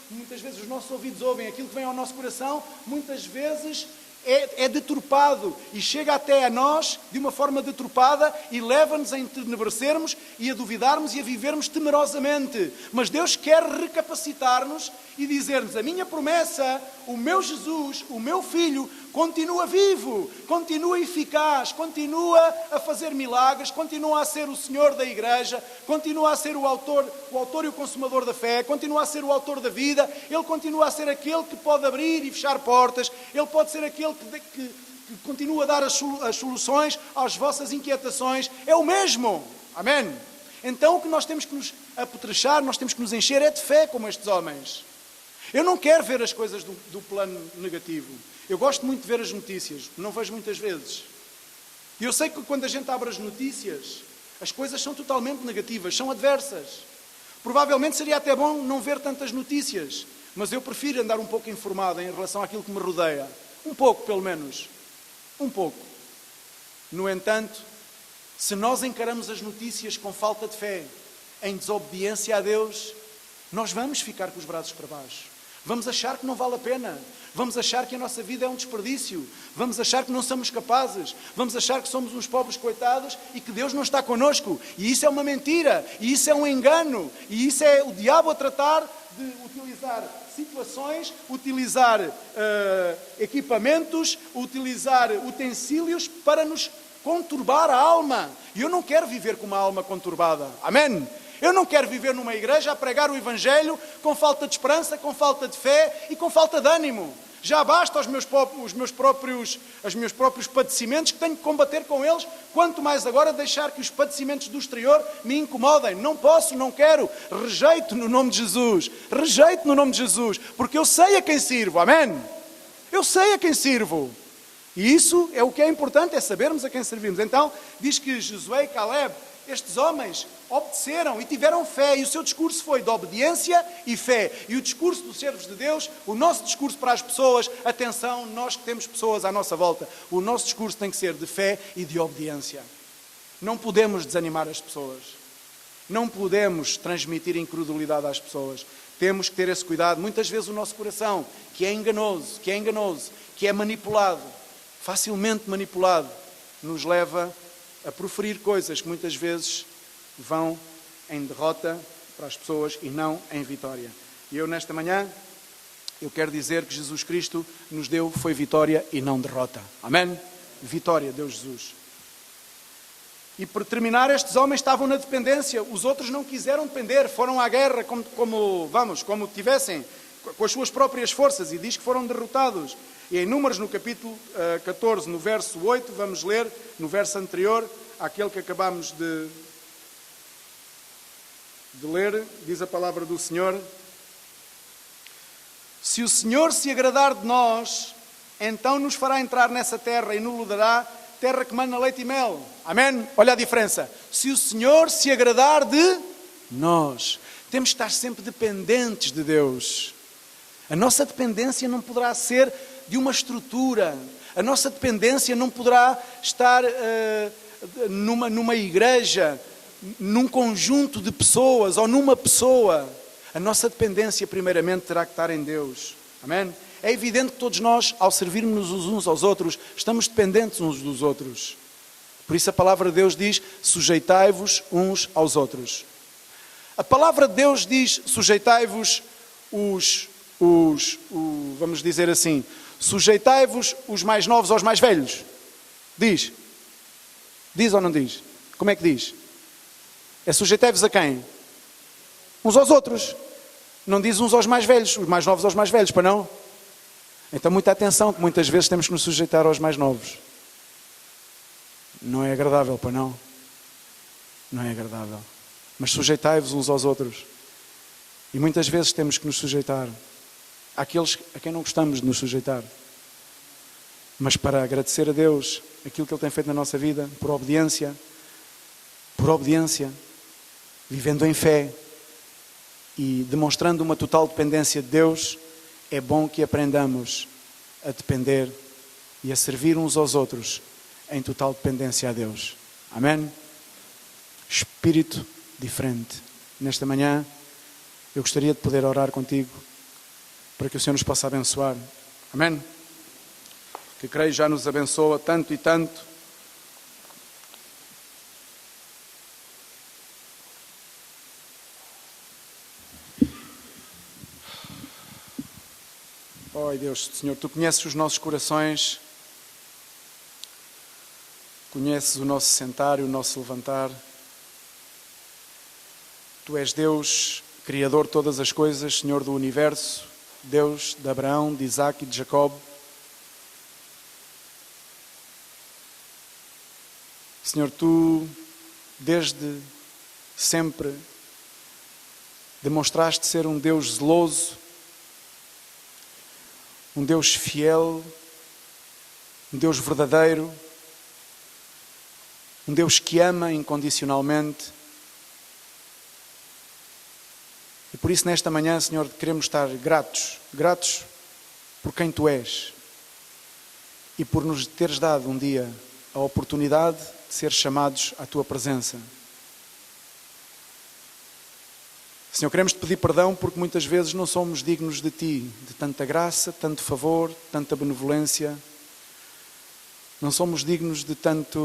muitas vezes os nossos ouvidos ouvem, aquilo que vem ao nosso coração, muitas vezes é deturpado e chega até a nós de uma forma deturpada e leva-nos a entenebrecermos e a duvidarmos e a vivermos temerosamente. Mas Deus quer recapacitar-nos e dizer-nos, a minha promessa, o meu Jesus, o meu Filho, continua vivo, continua eficaz, continua a fazer milagres, continua a ser o Senhor da igreja, continua a ser o autor e o consumador da fé, continua a ser o autor da vida, Ele continua a ser aquele que pode abrir e fechar portas, Ele pode ser aquele que continua a dar as soluções às vossas inquietações, é o mesmo. Amém? Então o que nós temos que nos apetrechar, nós temos que nos encher é de fé como estes homens. Eu não quero ver as coisas do plano negativo. Eu gosto muito de ver as notícias, não vejo muitas vezes. E eu sei que quando a gente abre as notícias, as coisas são totalmente negativas, são adversas. Provavelmente seria até bom não ver tantas notícias, mas eu prefiro andar um pouco informado em relação àquilo que me rodeia. Um pouco, pelo menos. Um pouco. No entanto, se nós encaramos as notícias com falta de fé, em desobediência a Deus, nós vamos ficar com os braços para baixo. Vamos achar que não vale a pena. Vamos achar que a nossa vida é um desperdício. Vamos achar que não somos capazes. Vamos achar que somos uns pobres coitados e que Deus não está connosco. E isso é uma mentira. E isso é um engano. E isso é o diabo a tratar de utilizar situações, utilizar equipamentos, utilizar utensílios para nos conturbar a alma. E eu não quero viver com uma alma conturbada. Amém? Eu não quero viver numa igreja a pregar o Evangelho com falta de esperança, com falta de fé e com falta de ânimo. Já basta os meus próprios padecimentos que tenho que combater com eles, quanto mais agora deixar que os padecimentos do exterior me incomodem. Não posso, não quero. Rejeito no nome de Jesus. Rejeito no nome de Jesus. Porque eu sei a quem sirvo. Amém? Eu sei a quem sirvo. E isso é o que é importante, é sabermos a quem servimos. Então, diz que Josué e Caleb, estes homens, obedeceram e tiveram fé. E o seu discurso foi de obediência e fé. E o discurso dos servos de Deus, o nosso discurso para as pessoas, atenção, nós que temos pessoas à nossa volta, o nosso discurso tem que ser de fé e de obediência. Não podemos desanimar as pessoas. Não podemos transmitir incredulidade às pessoas. Temos que ter esse cuidado. Muitas vezes o nosso coração, que é enganoso, que é manipulado, facilmente manipulado, nos leva a proferir coisas que muitas vezes vão em derrota para as pessoas e não em vitória. E eu nesta manhã, eu quero dizer que Jesus Cristo nos deu foi vitória e não derrota. Amém? Vitória deu Jesus. E por terminar, estes homens estavam na dependência, os outros não quiseram depender, foram à guerra como tivessem, com as suas próprias forças, e diz que foram derrotados. E em Números, no capítulo 14, no verso 8, vamos ler, no verso anterior, àquele que acabamos de ler, diz a palavra do Senhor: se o Senhor se agradar de nós, então nos fará entrar nessa terra e nos dará terra que mana leite e mel. Amém? Olha a diferença. Se o Senhor se agradar de nós, temos que estar sempre dependentes de Deus. A nossa dependência não poderá ser de uma estrutura. A nossa dependência não poderá estar numa igreja, num conjunto de pessoas ou numa pessoa. A nossa dependência primeiramente terá que estar em Deus. Amém? É evidente que todos nós, ao servirmos uns aos outros, estamos dependentes uns dos outros. Por isso a palavra de Deus diz: sujeitai-vos uns aos outros. A palavra de Deus diz: sujeitai-vos vamos dizer assim, sujeitai-vos os mais novos aos mais velhos. Diz. Diz ou não diz? Como é que diz? É sujeitai-vos a quem? Uns aos outros. Não diz uns aos mais velhos, os mais novos aos mais velhos, para não? Então muita atenção, que muitas vezes temos que nos sujeitar aos mais novos. Não é agradável, para não? Não é agradável. Mas sujeitai-vos uns aos outros. E muitas vezes temos que nos sujeitar àqueles a quem não gostamos de nos sujeitar. Mas para agradecer a Deus aquilo que Ele tem feito na nossa vida, por obediência, vivendo em fé e demonstrando uma total dependência de Deus, é bom que aprendamos a depender e a servir uns aos outros em total dependência a Deus. Amém? Espírito diferente. Nesta manhã, eu gostaria de poder orar contigo para que o Senhor nos possa abençoar. Amém? Que creio já nos abençoa tanto e tanto. Oh Deus, Senhor, Tu conheces os nossos corações, conheces o nosso sentar e o nosso levantar. Tu és Deus, Criador de todas as coisas, Senhor do universo, Deus de Abraão, de Isaac e de Jacob. Senhor, Tu, desde sempre, demonstraste ser um Deus zeloso, um Deus fiel, um Deus verdadeiro, um Deus que ama incondicionalmente. E por isso nesta manhã, Senhor, queremos estar gratos por quem Tu és e por nos teres dado um dia a oportunidade de ser chamados à Tua presença. Senhor, queremos Te pedir perdão porque muitas vezes não somos dignos de Ti, de tanta graça, tanto favor, tanta benevolência. Não somos dignos de tanta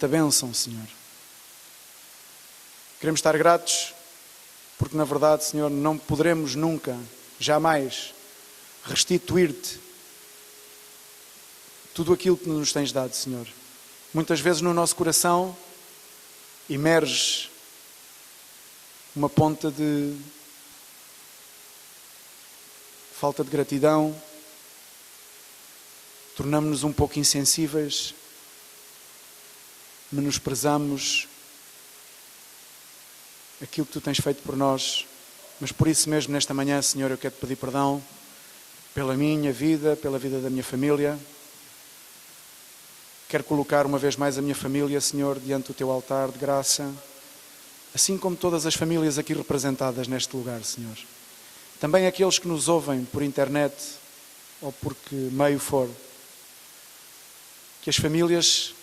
bênção, Senhor. Queremos estar gratos porque, na verdade, Senhor, não poderemos nunca, jamais, restituir-Te tudo aquilo que nos tens dado, Senhor. Muitas vezes no nosso coração emerge uma ponta de falta de gratidão, tornamos-nos um pouco insensíveis, menosprezamos aquilo que Tu tens feito por nós. Mas por isso mesmo, nesta manhã, Senhor, eu quero Te pedir perdão pela minha vida, pela vida da minha família. Quero colocar uma vez mais a minha família, Senhor, diante do Teu altar de graça, assim como todas as famílias aqui representadas neste lugar, Senhor. Também aqueles que nos ouvem por internet ou por que meio for. Que as famílias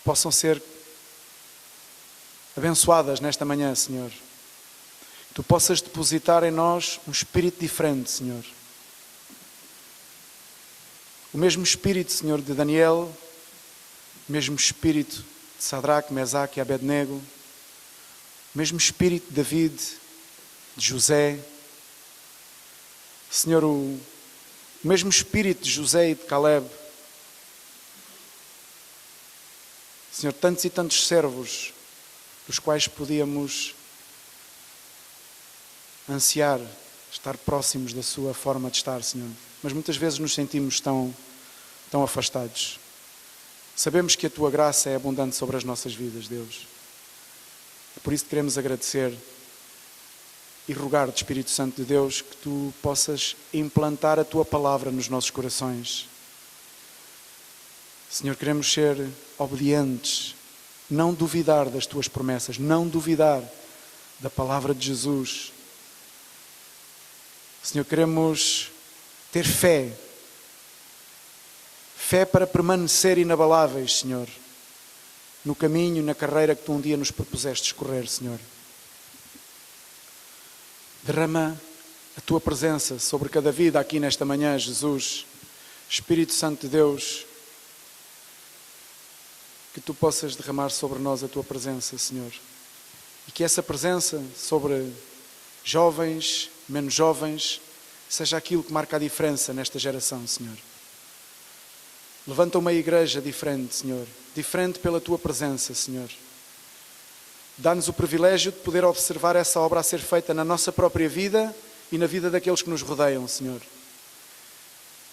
possam ser abençoadas nesta manhã, Senhor. Que Tu possas depositar em nós um espírito diferente, Senhor. O mesmo espírito, Senhor, de Daniel, o mesmo espírito de Sadraque, Mesaque e Abednego, o mesmo espírito de David, de José. Senhor, o mesmo espírito de José e de Caleb. Senhor, tantos e tantos servos dos quais podíamos ansiar estar próximos da sua forma de estar, Senhor. Mas muitas vezes nos sentimos tão afastados. Sabemos que a Tua graça é abundante sobre as nossas vidas, Deus. É por isso que queremos agradecer e rogar-te, Espírito Santo de Deus, que Tu possas implantar a Tua palavra nos nossos corações. Senhor, queremos ser obedientes, não duvidar das Tuas promessas, não duvidar da palavra de Jesus. Senhor, queremos ter fé para permanecer inabaláveis, Senhor, no caminho, na carreira que Tu um dia nos propuseste escorrer, Senhor. Derrama a Tua presença sobre cada vida aqui nesta manhã, Jesus. Espírito Santo de Deus, que Tu possas derramar sobre nós a Tua presença, Senhor. E que essa presença sobre jovens, menos jovens, seja aquilo que marca a diferença nesta geração, Senhor. Levanta uma igreja diferente, Senhor. Diferente pela Tua presença, Senhor. Dá-nos o privilégio de poder observar essa obra a ser feita na nossa própria vida e na vida daqueles que nos rodeiam, Senhor.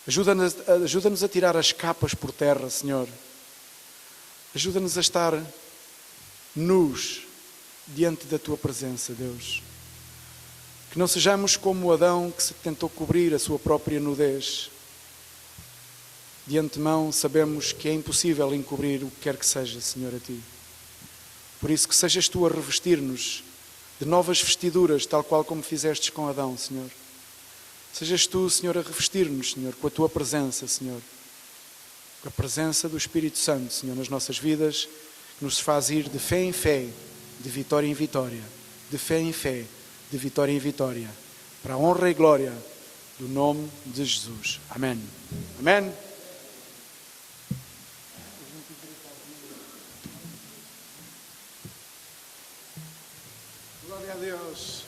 Ajuda-nos a tirar as capas por terra, Senhor. Ajuda-nos a estar nus diante da Tua presença, Deus. Que não sejamos como Adão, que se tentou cobrir a sua própria nudez. De antemão sabemos que é impossível encobrir o que quer que seja, Senhor, a Ti. Por isso que sejas Tu a revestir-nos de novas vestiduras, tal qual como fizestes com Adão, Senhor. Sejas Tu, Senhor, a revestir-nos, Senhor, com a Tua presença, Senhor. Com a presença do Espírito Santo, Senhor, nas nossas vidas, que nos faz ir de fé em fé, de vitória em vitória, de fé em fé, de vitória em vitória, para a honra e glória do nome de Jesus. Amém. Amém. Glória a Deus.